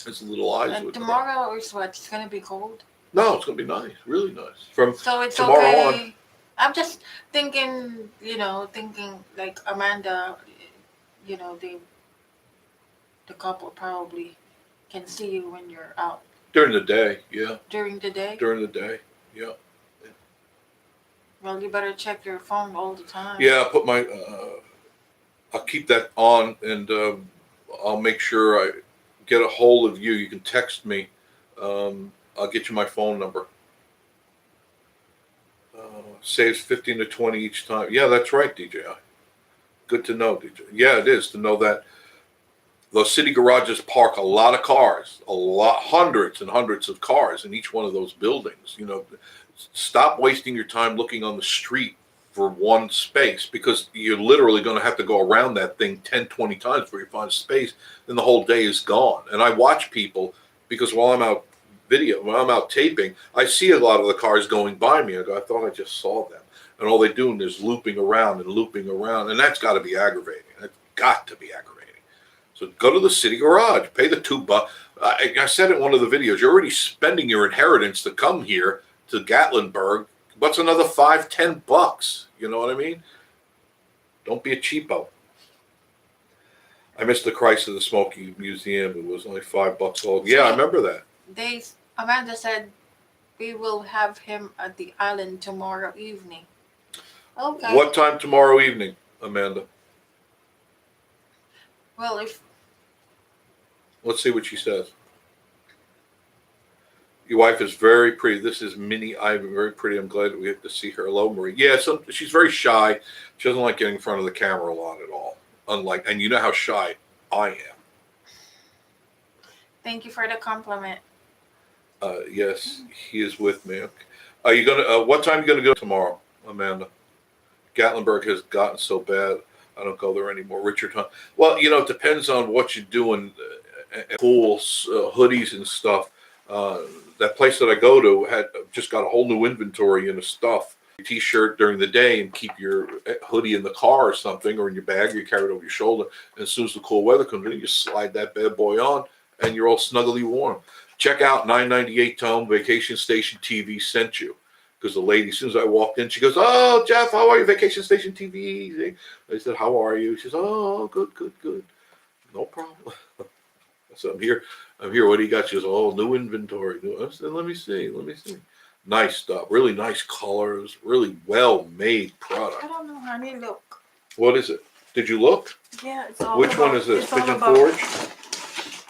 His little eyes would cry. Tomorrow is what? It's gonna be cold. No, it's gonna be nice, really nice. So it's tomorrow okay. on. I'm just thinking, like Amanda, the couple probably can see you when you're out. During the day, yeah. During the day? During the day, yeah. Well, you better check your phone all the time. Yeah, I'll keep that on, and I'll make sure I get a hold of you. You can text me. I'll get you my phone number. Saves 15 to 20 each time. Yeah, that's right, DJI. Good to know, DJI. Yeah, it is to know that those city garages park a lot of cars, hundreds and hundreds of cars in each one of those buildings. You know, stop wasting your time looking on the street for one space, because you're literally going to have to go around that thing 10, 20 times before you find space. Then the whole day is gone. And I watch people, because while I'm out taping, I see a lot of the cars going by me. I thought I just saw them. And all they're doing is looping around. And that's got to be aggravating. That's got to be aggravating. So go to the city garage, pay the $2. I said in one of the videos, you're already spending your inheritance to come here to Gatlinburg. What's another $5, $10? You know what I mean? Don't be a cheapo. I missed the Christ of the Smoky Museum. It was only $5 old. Yeah, I remember that. Amanda said we will have him at the island tomorrow evening. Okay. What time tomorrow evening, Amanda? Well, let's see what she says. Your wife is very pretty. This is Minnie Ivan, very pretty. I'm glad that we have to see her. Hello, Marie. Yeah, she's very shy. She doesn't like getting in front of the camera a lot at all. And you know how shy I am. Thank you for the compliment. Yes, he is with me. Okay. Are you gonna? What time are you gonna go tomorrow, Amanda? Gatlinburg has gotten so bad. I don't go there anymore. Richard Hunt. Well, you know, it depends on what you're doing. Pools, hoodies, and stuff. That place that I go to had just got a whole new inventory in the stuff. T-shirt during the day and keep your hoodie in the car or something, or in your bag, or you carry it over your shoulder. And as soon as the cool weather comes in, you just slide that bad boy on, and you're all snugly warm. Check out 998 Tone. Vacation Station TV sent you. Because the lady, as soon as I walked in, she goes, "Oh, Jeff, how are you? Vacation Station TV." I said, "How are you?" She says, "Oh, good. No problem." I said, I'm here. What do you got?" She goes, "Oh, new inventory." I said, let me see. Nice stuff. Really nice colors. Really well-made product. I don't know, honey. Look. What is it? Did you look? Yeah, it's all Which one is this? Pigeon Forge?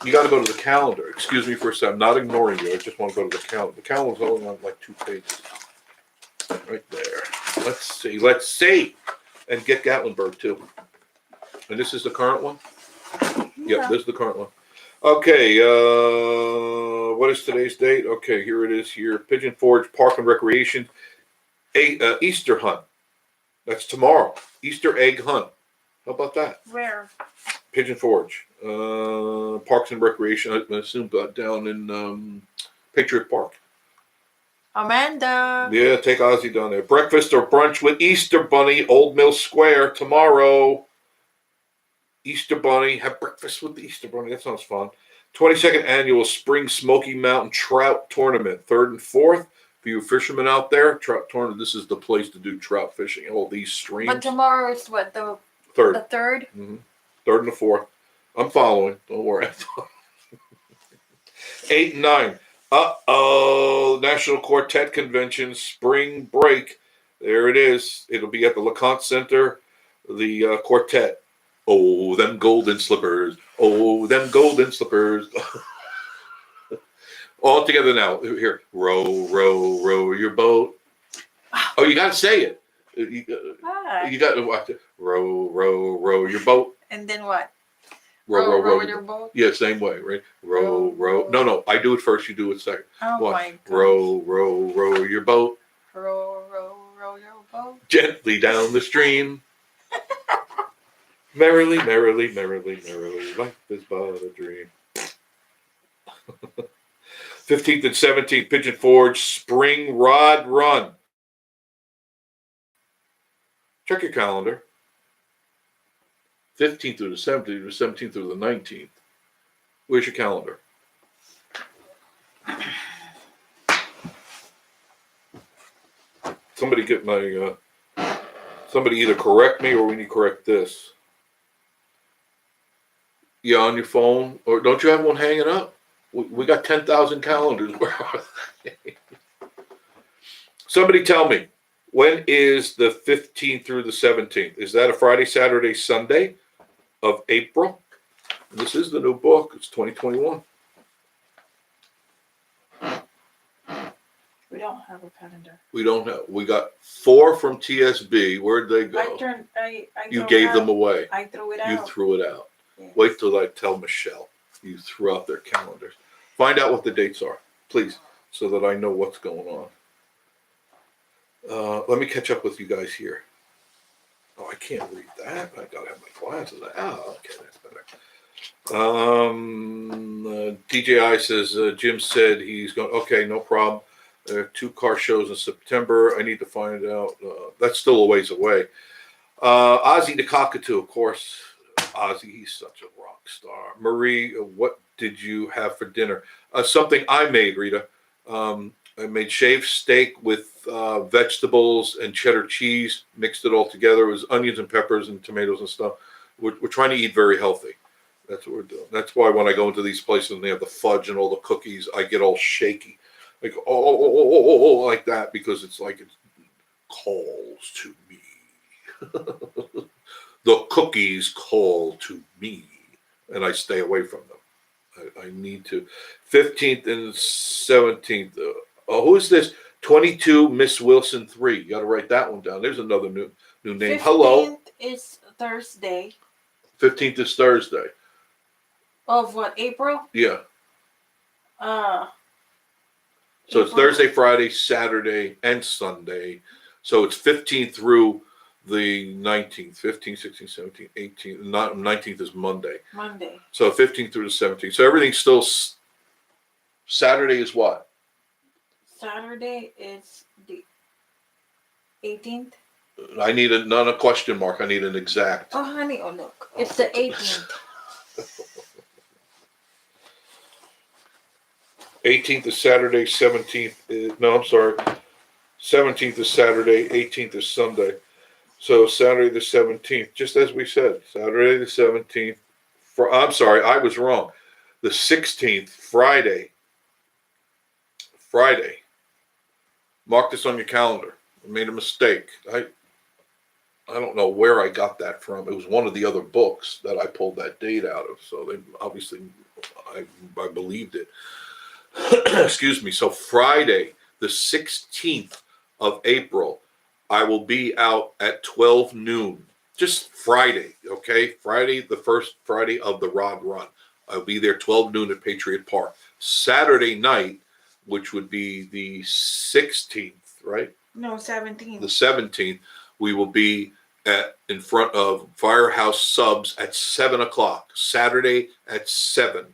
You got to go to the calendar. Excuse me for a second. I'm not ignoring you. I just want to go to the calendar. The calendar's only on like 2 pages. Right there. Let's see. And get Gatlinburg too. And this is the current one? Yeah. Yep, this is the current one. Okay, what is today's date? Okay, here it is here. Pigeon Forge Park and Recreation Easter hunt. That's tomorrow. Easter egg hunt. How about that? Where? Pigeon Forge. Parks and Recreation, I assume down in Patriot Park. Amanda. Yeah, take Ozzy down there. Breakfast or brunch with Easter Bunny, Old Mill Square tomorrow. Easter Bunny, have breakfast with the Easter Bunny. That sounds fun. 22nd annual Spring Smoky Mountain Trout Tournament, 3rd and 4th. For you fishermen out there, trout tournament. This is the place to do trout fishing. All these streams. But tomorrow is what, the 3rd. The 3rd? Mm-hmm. 3rd and the 4th. I'm following. Don't worry. 8 and 9. National Quartet Convention spring break. There it is. It'll be at the LeConte Center. The quartet. Oh, them golden slippers. Oh, them golden slippers. All together now. Here. Row, row, row your boat. Oh, you got to say it. You got to watch it. Row, row, row your boat. And then what? Row your boat? Yeah, same way, right? Row, row. No, I do it first, you do it second. Oh, Watch. my God. Row, row, row your boat. Row, row, row your boat. Gently down the stream. Merrily, merrily, merrily, merrily, life is but a dream. 15th and 17th, Pigeon Forge Spring Rod Run. Check your calendar. 15th through the 17th, or 17th through the 19th. Where's your calendar? Somebody get my, somebody either correct me or we need to correct this. Yeah, on your phone, or don't you have one hanging up? We got 10,000 calendars. Where are they? Somebody tell me, when is the 15th through the 17th? Is that a Friday, Saturday, Sunday of April? This is the new book. It's 2021. We don't have a calendar. We don't know. We got 4 from TSB. Where'd they go? You gave them away. I threw it out. You threw it out. Yes. Wait till I tell Michelle you threw out their calendars. Find out what the dates are, please, so that I know what's going on. Let me catch up with you guys here. Oh, I can't read that. I gotta have my glasses. Oh, okay, that's better. DJI says Jim said he's going. Okay, no problem. There are 2 car shows in September. I need to find out. That's still a ways away. Ozzy the Cockatoo, of course. Ozzy, he's such a rock star. Marie, what did you have for dinner? Something I made, Rita. I made shaved steak with vegetables and cheddar cheese, mixed it all together. It was onions and peppers and tomatoes and stuff. We're trying to eat very healthy. That's what we're doing. That's why when I go into these places and they have the fudge and all the cookies, I get all shaky. Like, oh, like that, because it's like it calls to me. The cookies call to me, and I stay away from them. I need to. 15th and 17th. Who is this? 22 Miss Wilson 3. You got to write that one down. There's another new name. 15th Hello. is Thursday. 15th is Thursday. Of what, April? Yeah. So it's April. Thursday, Friday, Saturday, and Sunday. So it's 15th through the 19th. 15th, 16th, 17th, 18th. 19th is Monday. So 15th through the 17th. So everything's still. Saturday is what? Saturday is the 18th. I need not a question mark. I need an exact. Oh, honey. Oh, look. It's the 18th. 18th is Saturday, 17th is, no, I'm sorry. 17th is Saturday, 18th is Sunday. So Saturday the 17th, just as we said, Saturday the 17th. I'm sorry, I was wrong. The 16th, Friday. Mark this on your calendar. I made a mistake. I don't know where I got that from. It was one of the other books that I pulled that date out of. So they obviously, I believed it. Excuse me. So Friday, the 16th of April, I will be out at 12 noon. Just Friday, okay? Friday, the first Friday of the Rod Run. I'll be there 12 noon at Patriot Park. Saturday night, which would be the 16th, right? No, 17th. The 17th, we will be in front of Firehouse Subs at 7 o'clock. Saturday at 7.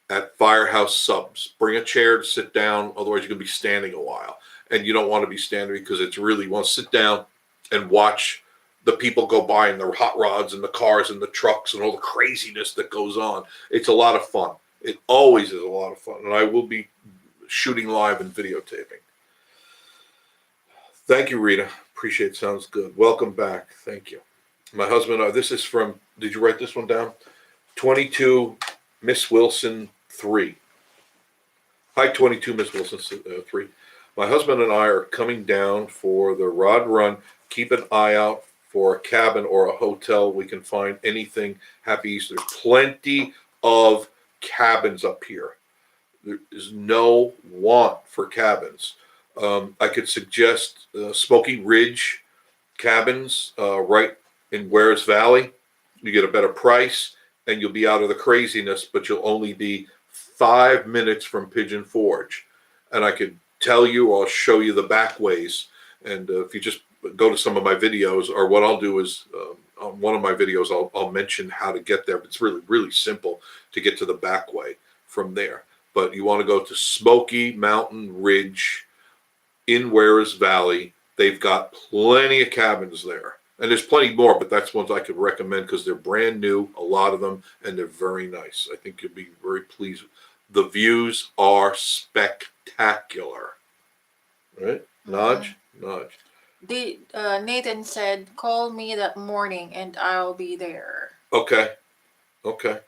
at Firehouse Subs. Bring a chair to sit down, otherwise you're going to be standing a while. And you don't want to be standing because it's really, you want to sit down and watch the people go by in their hot rods and the cars and the trucks and all the craziness that goes on. It's a lot of fun. It always is a lot of fun. And I will be shooting live and videotaping. Thank you, Rita. Appreciate it. Sounds good. Welcome back. Thank you. My husband, this is from, did you write this one down? 22 Miss Wilson 3. Hi, 22 Miss Wilson 3. My husband and I are coming down for the Rod Run. Keep an eye out for a cabin or a hotel. We can find anything. Happy Easter. There's plenty of cabins up here. There is no want for cabins. I could suggest Smoky Ridge cabins right in Wares Valley. You get a better price and you'll be out of the craziness, but you'll only be 5 minutes from Pigeon Forge. And I could tell you, I'll show you the back ways. And if you just go to some of my videos, or what I'll do is on one of my videos, I'll mention how to get there. But it's really, really simple to get to the back way from there. But you want to go to Smoky Mountain Ridge in Wares Valley. They've got plenty of cabins there. And there's plenty more, but that's ones I could recommend because they're brand new, a lot of them, and they're very nice. I think you'll be very pleased. The views are spectacular. Right? Nudge? Nudge. Nathan said, call me that morning and I'll be there. Okay. Okay.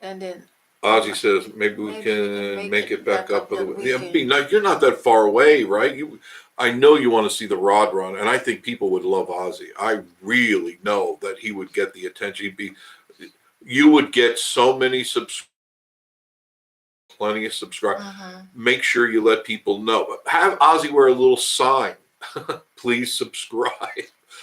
And then Ozzy says maybe we can make it back up. You're not that far away, right? I know you want to see the Rod Run, and I think people would love Ozzy. I really know that he would get the attention. You would get so many plenty of subscribers. Make sure you let people know. Have Ozzy wear a little sign. Please subscribe.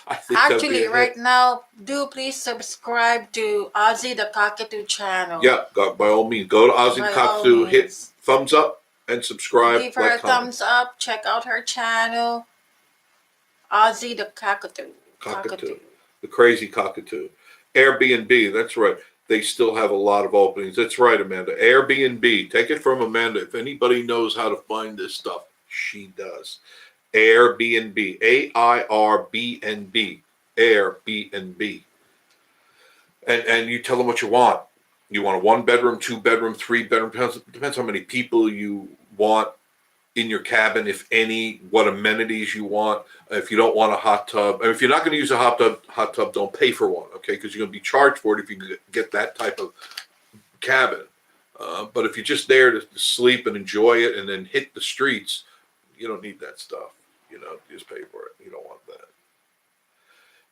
I think actually, right now, do please subscribe to Ozzy the Cockatoo channel. Yeah, by all means, go to Ozzy the Cockatoo, hit thumbs up and subscribe. Give her a thumbs up. Check out her channel, Ozzy the Cockatoo. Cockatoo, the crazy cockatoo. Airbnb, that's right. They still have a lot of openings. That's right, Amanda. Airbnb, take it from Amanda. If anybody knows how to find this stuff, she does. Airbnb, AIRBNB, Airbnb. And you tell them what you want. You want a 1-bedroom, 2-bedroom, 3-bedroom, depends how many people you want in your cabin, if any, what amenities you want. If you don't want a hot tub, and if you're not going to use a hot tub, don't pay for one, okay? Because you're going to be charged for it if you get that type of cabin. But if you're just there to sleep and enjoy it and then hit the streets, you don't need that stuff. You just pay for it. You don't want that.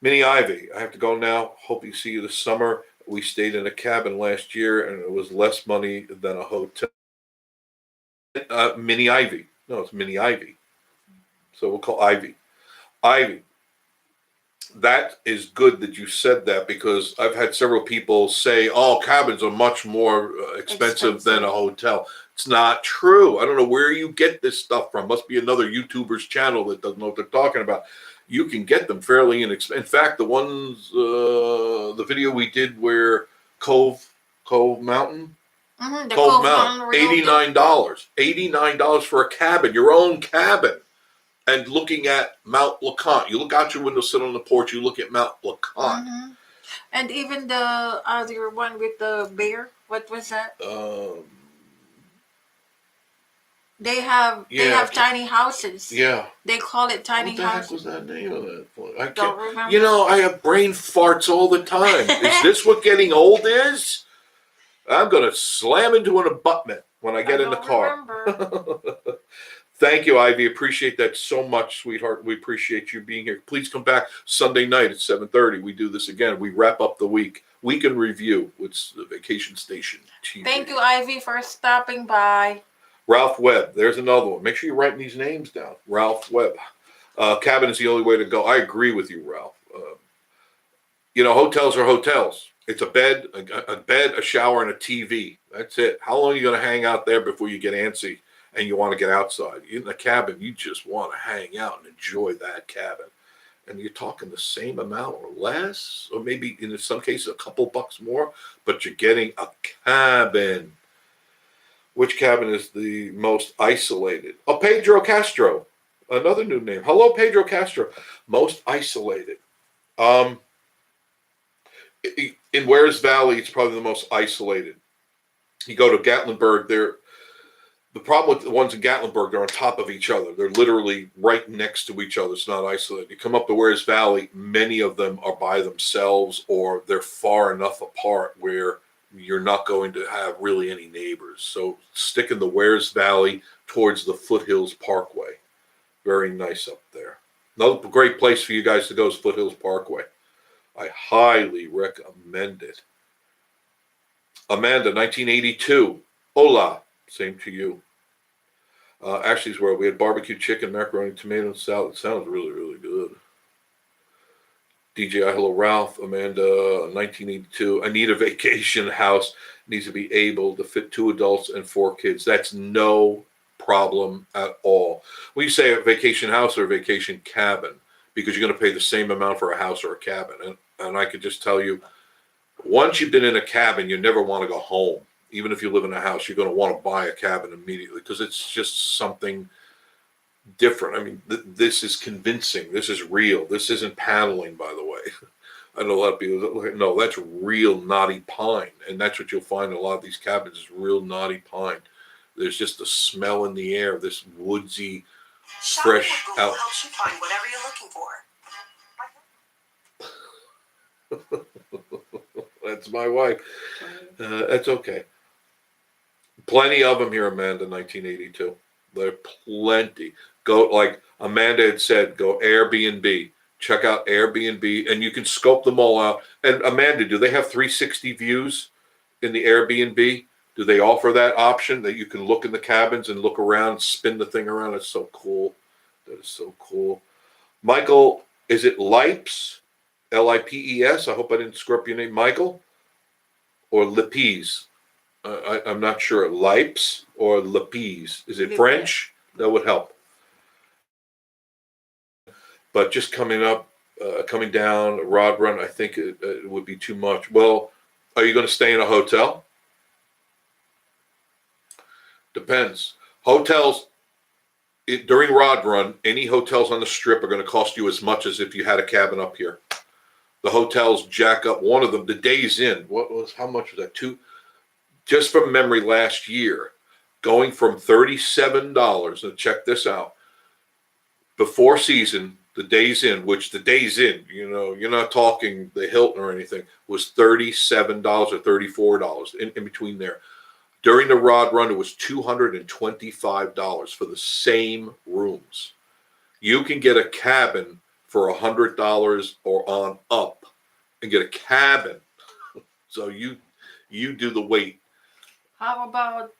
Minnie Ivy, I have to go now. Hope you see you this summer. We stayed in a cabin last year, and it was less money than a hotel. Minnie Ivy. No, it's Minnie Ivy. So we'll call Ivy. Ivy. That is good that you said that, because I've had several people say, oh, cabins are much more expensive than a hotel. It's not true. I don't know where you get this stuff from. Must be another YouTuber's channel that doesn't know what they're talking about. You can get them fairly inexpensive. In fact, the ones, the video we did where Cove Mountain, Cove Mountain, $89. $89 for a cabin, your own cabin. And looking at Mount LeConte. You look out your window, sit on the porch, you look at Mount LeConte. And even the other one with the bear, what was that? They have tiny houses. Yeah. They call it tiny houses. What the heck was that name of that? I don't remember. I have brain farts all the time. Is this what getting old is? I'm going to slam into an abutment when I get in the car. Thank you, Ivy. Appreciate that so much, sweetheart. We appreciate you being here. Please come back Sunday night at 7:30. We do this again. We wrap up the week. Week in review with the Vacation Station TV. Thank you, Ivy, for stopping by. Ralph Webb. There's another one. Make sure you're writing these names down. Ralph Webb. Cabin is the only way to go. I agree with you, Ralph. Hotels are hotels. It's a bed, a shower, and a TV. That's it. How long are you going to hang out there before you get antsy and you want to get outside? In the cabin, you just want to hang out and enjoy that cabin. and you're talking the same amount or less, or maybe in some cases a couple bucks more, but you're getting a cabin. Which cabin is the most isolated? Oh, Pedro Castro, another new name. Hello, Pedro Castro. Most isolated. In Wares Valley, it's probably the most isolated. You go to Gatlinburg, the problem with the ones in Gatlinburg, they're on top of each other. They're literally right next to each other. It's not isolated. You come up to Wares Valley, many of them are by themselves or they're far enough apart where you're not going to have really any neighbors. So stick in the Wares Valley towards the Foothills Parkway. Very nice up there. Another great place for you guys to go is Foothills Parkway. I highly recommend it. Amanda, 1982. Hola. Same to you. Ashley's World. We had barbecue chicken, macaroni, tomato, and salad. It sounds really, really good. DJI, hello, Ralph. Amanda, 1982. I need a vacation house. Needs to be able to fit 2 adults and 4 kids. That's no problem at all. When you say a vacation house or a vacation cabin, because you're going to pay the same amount for a house or a cabin. And I could just tell you, once you've been in a cabin, you never want to go home. Even if you live in a house, you're going to want to buy a cabin immediately because it's just something different. I mean, this is convincing. This is real. This isn't paneling, by the way. I know a lot of people that, no, that's real knotty pine. And that's what you'll find in a lot of these cabins is real knotty pine. There's just a smell in the air, this woodsy, fresh out. Helps you find whatever you're looking for. That's my wife. That's okay. Plenty of them here, Amanda, 1982. There are plenty. Go, like Amanda had said, go Airbnb. Check out Airbnb, and you can scope them all out. And Amanda, do they have 360 views in the Airbnb? Do they offer that option that you can look in the cabins and look around, spin the thing around? It's so cool. That is so cool. Michael, is it Lipes? Lipes? I hope I didn't screw up your name, Michael? Or Lipes? I'm not sure. Lipes or Lipes? Is it French? That would help. But just coming down a rod run, I think it would be too much. Well, are you going to stay in a hotel? Depends. Hotels, during rod run, any hotels on the strip are going to cost you as much as if you had a cabin up here. The hotels jack up. One of them, the Days Inn, how much was that? Just from memory last year, going from $37, and check this out, before season, the Days Inn, which the Days Inn, you're not talking the Hilton or anything, was $37 or $34 in between there. During the rod run, it was $225 for the same rooms. You can get a cabin for $100 or on up and get a cabin. So you do the wait. How about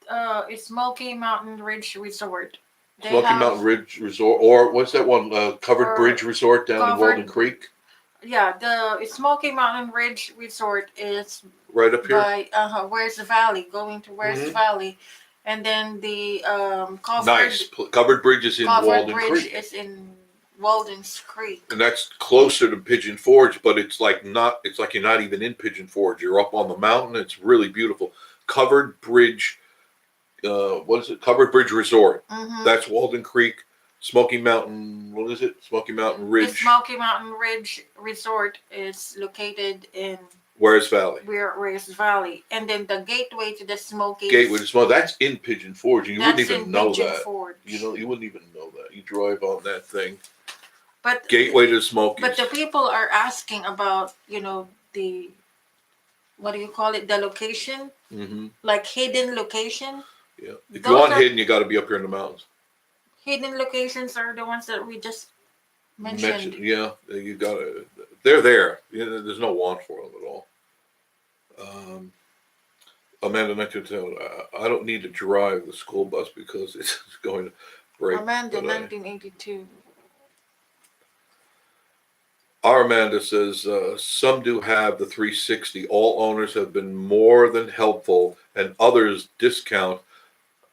Smoky Mountain Ridge Resort? Mountain Ridge Resort, or what's that one? Covered Bridge Resort down in Walden Creek. Yeah, the Smoky Mountain Ridge Resort is right up here by Where's the Valley, going to Where's the Valley, and then the Covered Bridge is in Walden Bridge Creek. is in Walden's Creek, and that's closer to Pigeon Forge, but it's like you're not even in Pigeon Forge. You're up on the mountain. It's really beautiful. Covered Bridge. What is it? Covered Bridge Resort. That's Walden Creek. Smoky Mountain. What is it? Smoky Mountain Ridge. The Smoky Mountain Ridge Resort is located in Wares Valley. Wares Valley, and then the gateway to the Smoky. Gateway to Smoky. That's in Pigeon Forge. You wouldn't even know that. Forge. You wouldn't even know that. You drive on that thing. But Gateway to the Smokies. But the people are asking about the what do you call it? The location, like hidden location. Yeah. If you want hidden, you got to be up here in the mountains. Hidden locations are the ones that we just mentioned. Yeah, you got to. They're there. There's no want for them at all. Amanda, I don't need to drive the school bus because it's going to break. Amanda, 1982. Our Amanda says, some do have the 360. All owners have been more than helpful, and others discount.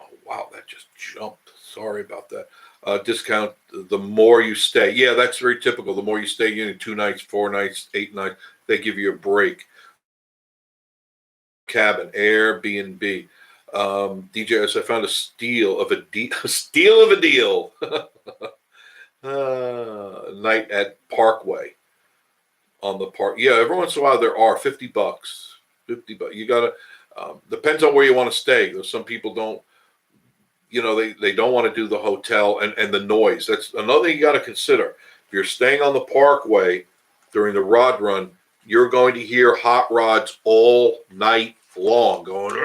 Oh, wow, that just jumped. Sorry about that. discount the more you stay. Yeah, that's very typical. The more you stay in 2 nights, 4 nights, 8 nights, they give you a break. Cabin, Airbnb. DJS, I found a steal of a deal. Night at Parkway on the park. Yeah, every once in a while there are $50. $50. You gotta depends on where you want to stay. Some people don't, they don't want to do the hotel and the noise. That's another thing you got to consider. If you're staying on the Parkway during the rod run, you're going to hear hot rods all night long going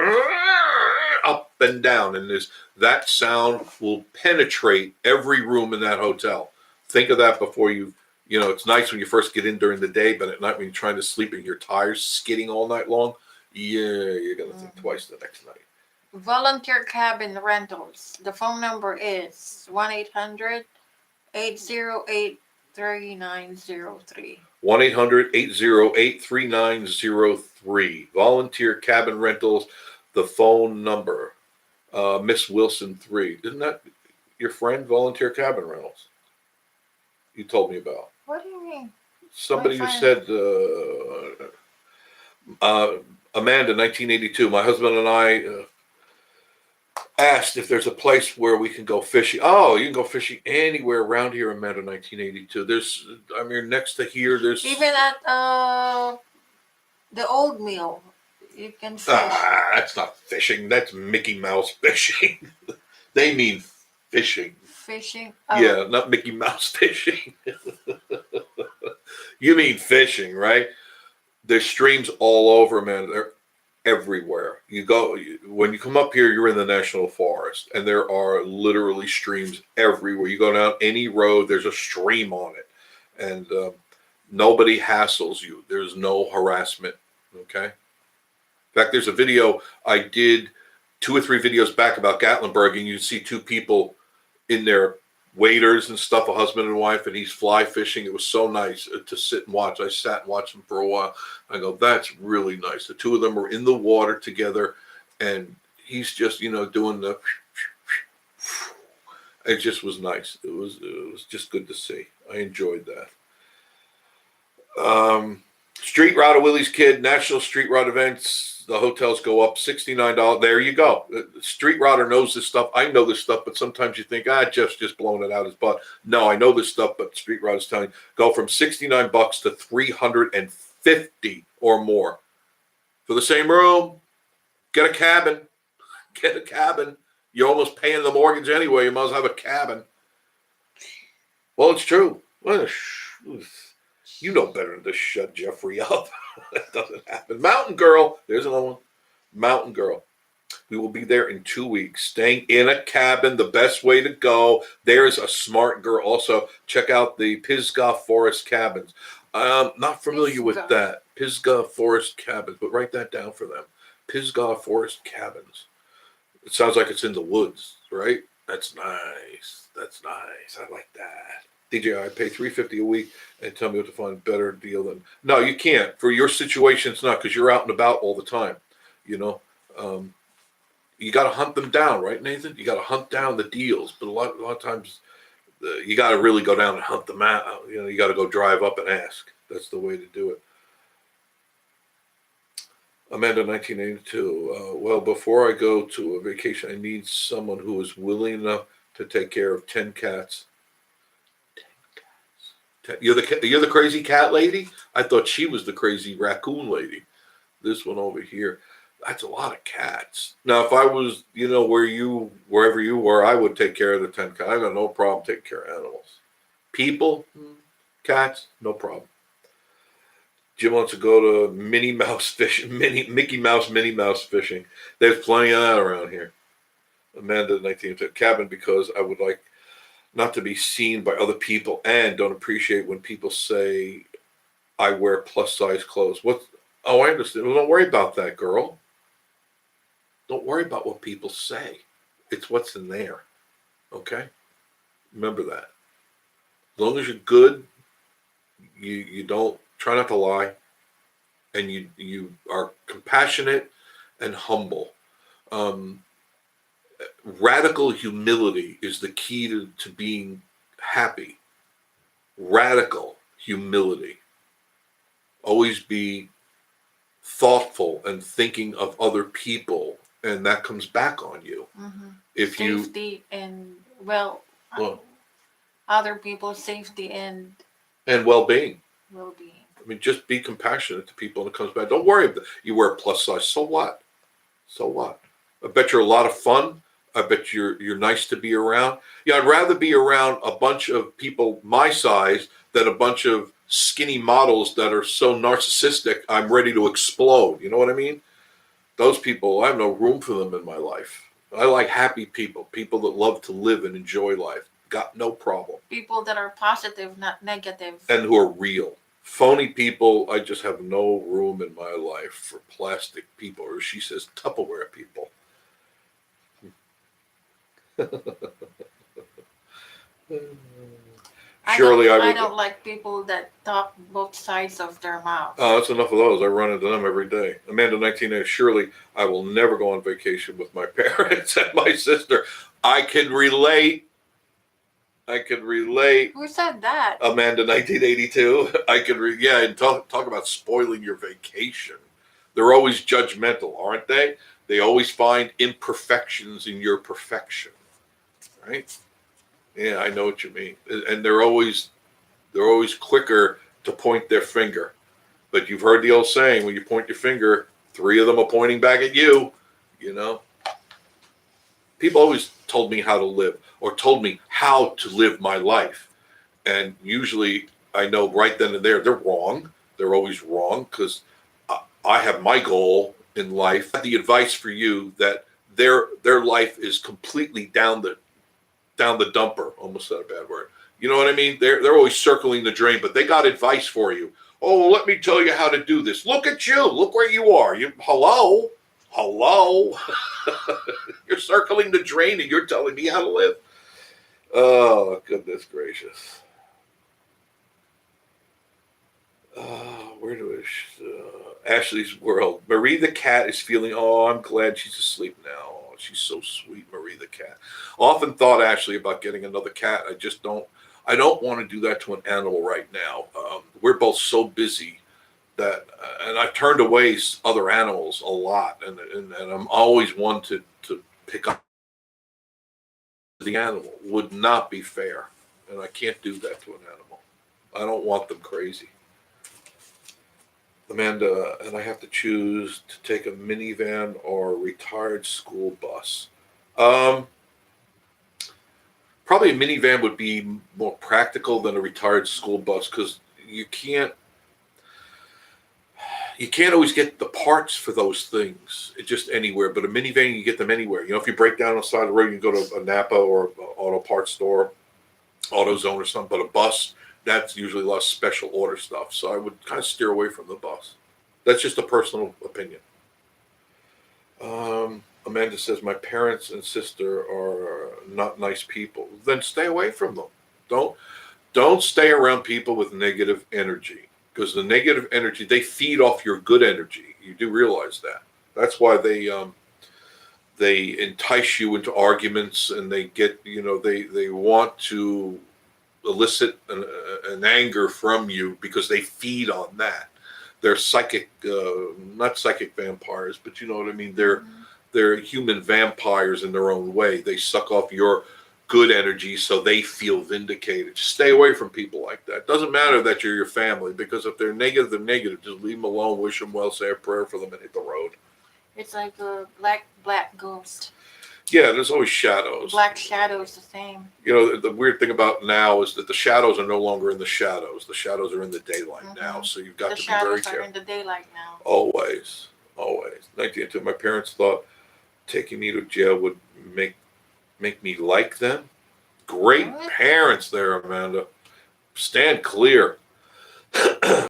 up and down, and that sound will penetrate every room in that hotel. Think of that before it's nice when you first get in during the day, but at night when you're trying to sleep and your tires skidding all night long, yeah, you're gonna think twice the next night. Volunteer cabin rentals. The phone number is 1-800-808-3903. 1-800-808-3903. Volunteer cabin rentals. The phone number. Miss Wilson 3. Isn't that your friend, Volunteer Cabin Rentals? You told me about. What do you mean? Somebody who said, Amanda, 1982. My husband and I asked if there's a place where we can go fishing. Oh, you can go fishing anywhere around here, Amanda, 1982. Next to here, there's even at the old mill, you can fish. That's not fishing. That's Mickey Mouse fishing. They mean fishing. Fishing? Oh. Yeah, not Mickey Mouse fishing. You mean fishing, right? There's streams all over, man. They're everywhere. When you come up here, you're in the national forest, and there are literally streams everywhere. You go down any road, there's a stream on it, and nobody hassles you. There's no harassment. Okay. In fact, there's a video I did 2 or 3 videos back about Gatlinburg, and you see 2 people in their waders and stuff, a husband and wife, and he's fly fishing. It was so nice to sit and watch. I sat and watched them for a while. I go, that's really nice. The 2 of them were in the water together, and he's just, doing the. It just was nice. It was just good to see. I enjoyed that. Street Rod of Willie's Kid, National Street Rod events. The hotels go up $69. There you go. Street Rodder knows this stuff. I know this stuff, but sometimes you think, Jeff's just blowing it out his butt. No, I know this stuff, but Street Rod is telling you, go from $69 to $350 or more. For the same room, get a cabin. Get a cabin. You're almost paying the mortgage anyway. You might as well have a cabin. Well, it's true. You know better than to shut Jeffrey up. That doesn't happen. Mountain Girl. There's another one. Mountain Girl. We will be there in 2 weeks. Staying in a cabin, the best way to go. There's a smart girl. Also, check out the Pisgah Forest Cabins. Not familiar with that. Pisgah Forest Cabins, but write that down for them. Pisgah Forest Cabins. It sounds like it's in the woods, right? That's nice. That's nice. I like that. DJ, I pay $350 a week and tell me what to find a better deal than. No, you can't. For your situation, it's not, because you're out and about all the time. You got to hunt them down, right, Nathan? You got to hunt down the deals. But a lot of times, you got to really go down and hunt them out. You got to go drive up and ask. That's the way to do it. Amanda, 1982. Well, before I go to a vacation, I need someone who is willing enough to take care of 10 cats. You're the crazy cat lady? I thought she was the crazy raccoon lady. This one over here. That's a lot of cats. Now, if I was, wherever you were, I would take care of the 10 cats. I got no problem taking care of animals. People, cats, no problem. Jim wants to go to Minnie Mouse fishing, Mickey Mouse, Minnie Mouse fishing. There's plenty of that around here. Amanda, 1982, cabin, because I would like not to be seen by other people, and don't appreciate when people say I wear plus size clothes. I understand. Well, don't worry about that, girl. Don't worry about what people say. It's what's in there. Okay? Remember that. As long as you're good, you don't try not to lie, and you are compassionate and humble. radical humility is the key to being happy. Radical humility. Always be thoughtful and thinking of other people, and that comes back on you. Mm-hmm. If Safety and well, other people's safety and well-being. well-being. I mean, just be compassionate to people, and it comes back. Don't worry. You wear a plus size. So what? So what? I bet you're a lot of fun. I bet you're nice to be around. Yeah, I'd rather be around a bunch of people my size than a bunch of skinny models that are so narcissistic I'm ready to explode. You know what I mean? Those people, I have no room for them in my life. I like happy people, people that love to live and enjoy life. Got no problem. People that are positive, not negative. And who are real. Phony people, I just have no room in my life for plastic people, or she says Tupperware people. Surely I don't like people that talk both sides of their mouth. Oh, that's enough of those. I run into them every day. Amanda 1980, surely I will never go on vacation with my parents and my sister. I can relate. Who said that? Amanda 1982. And talk about spoiling your vacation. They're always judgmental, aren't they? They always find imperfections in your perfection. Right? Yeah, I know what you mean. And they're always quicker to point their finger. But you've heard the old saying, when you point your finger, 3 of them are pointing back at you, you know. People always told me how to live, or told me how to live my life. And usually I know right then and there they're wrong. They're always wrong, because I have my goal in life. The advice for you that their life is completely down the dumper. Almost said a bad word. You know what I mean? They're always circling the drain, but they got advice for you. Oh, well, let me tell you how to do this. Look at you. Look where you are. Hello. You're circling the drain and you're telling me how to live. Oh, goodness gracious. Ashley's world. Marie the cat is feeling, I'm glad she's asleep now. Oh, she's so sweet, Marie the cat. Often thought, Ashley, about getting another cat. I don't want to do that to an animal right now. We're both so busy that, and I've turned away other animals a lot, and I'm always one to pick up the animal. Would not be fair, and I can't do that to an animal. I don't want them crazy. Amanda, and I have to choose to take a minivan or a retired school bus. Probably a minivan would be more practical than a retired school bus, because you can't always get the parts for those things just anywhere. But a minivan, you get them anywhere. You know, if you break down on the side of the road, you can go to a Napa or an auto parts store, AutoZone or something. But a bus, that's usually a lot of special order stuff. So I would kind of steer away from the bus. That's just a personal opinion. Amanda says, my parents and sister are not nice people. Then stay away from them. Don't stay around people with negative energy, because the negative energy, they feed off your good energy. You do realize that. That's why they entice you into arguments, and they get, they want to elicit an anger from you because they feed on that. They're psychic, not psychic vampires, but you know what I mean. They're human vampires in their own way. They suck off your good energy so they feel vindicated. Just stay away from people like that. Doesn't matter that you're your family, because if they're negative, they're negative. Just leave them alone, wish them well, say a prayer for them, and hit the road. It's like a black ghost. Yeah, there's always shadows. Black shadows, the same. The weird thing about now is that the shadows are no longer in the shadows. The shadows are in the daylight now. So you've got to be very careful. The shadows are in the daylight now. Always. 1982. My parents thought taking me to jail would make me like them. Great parents there, Amanda. Stand clear.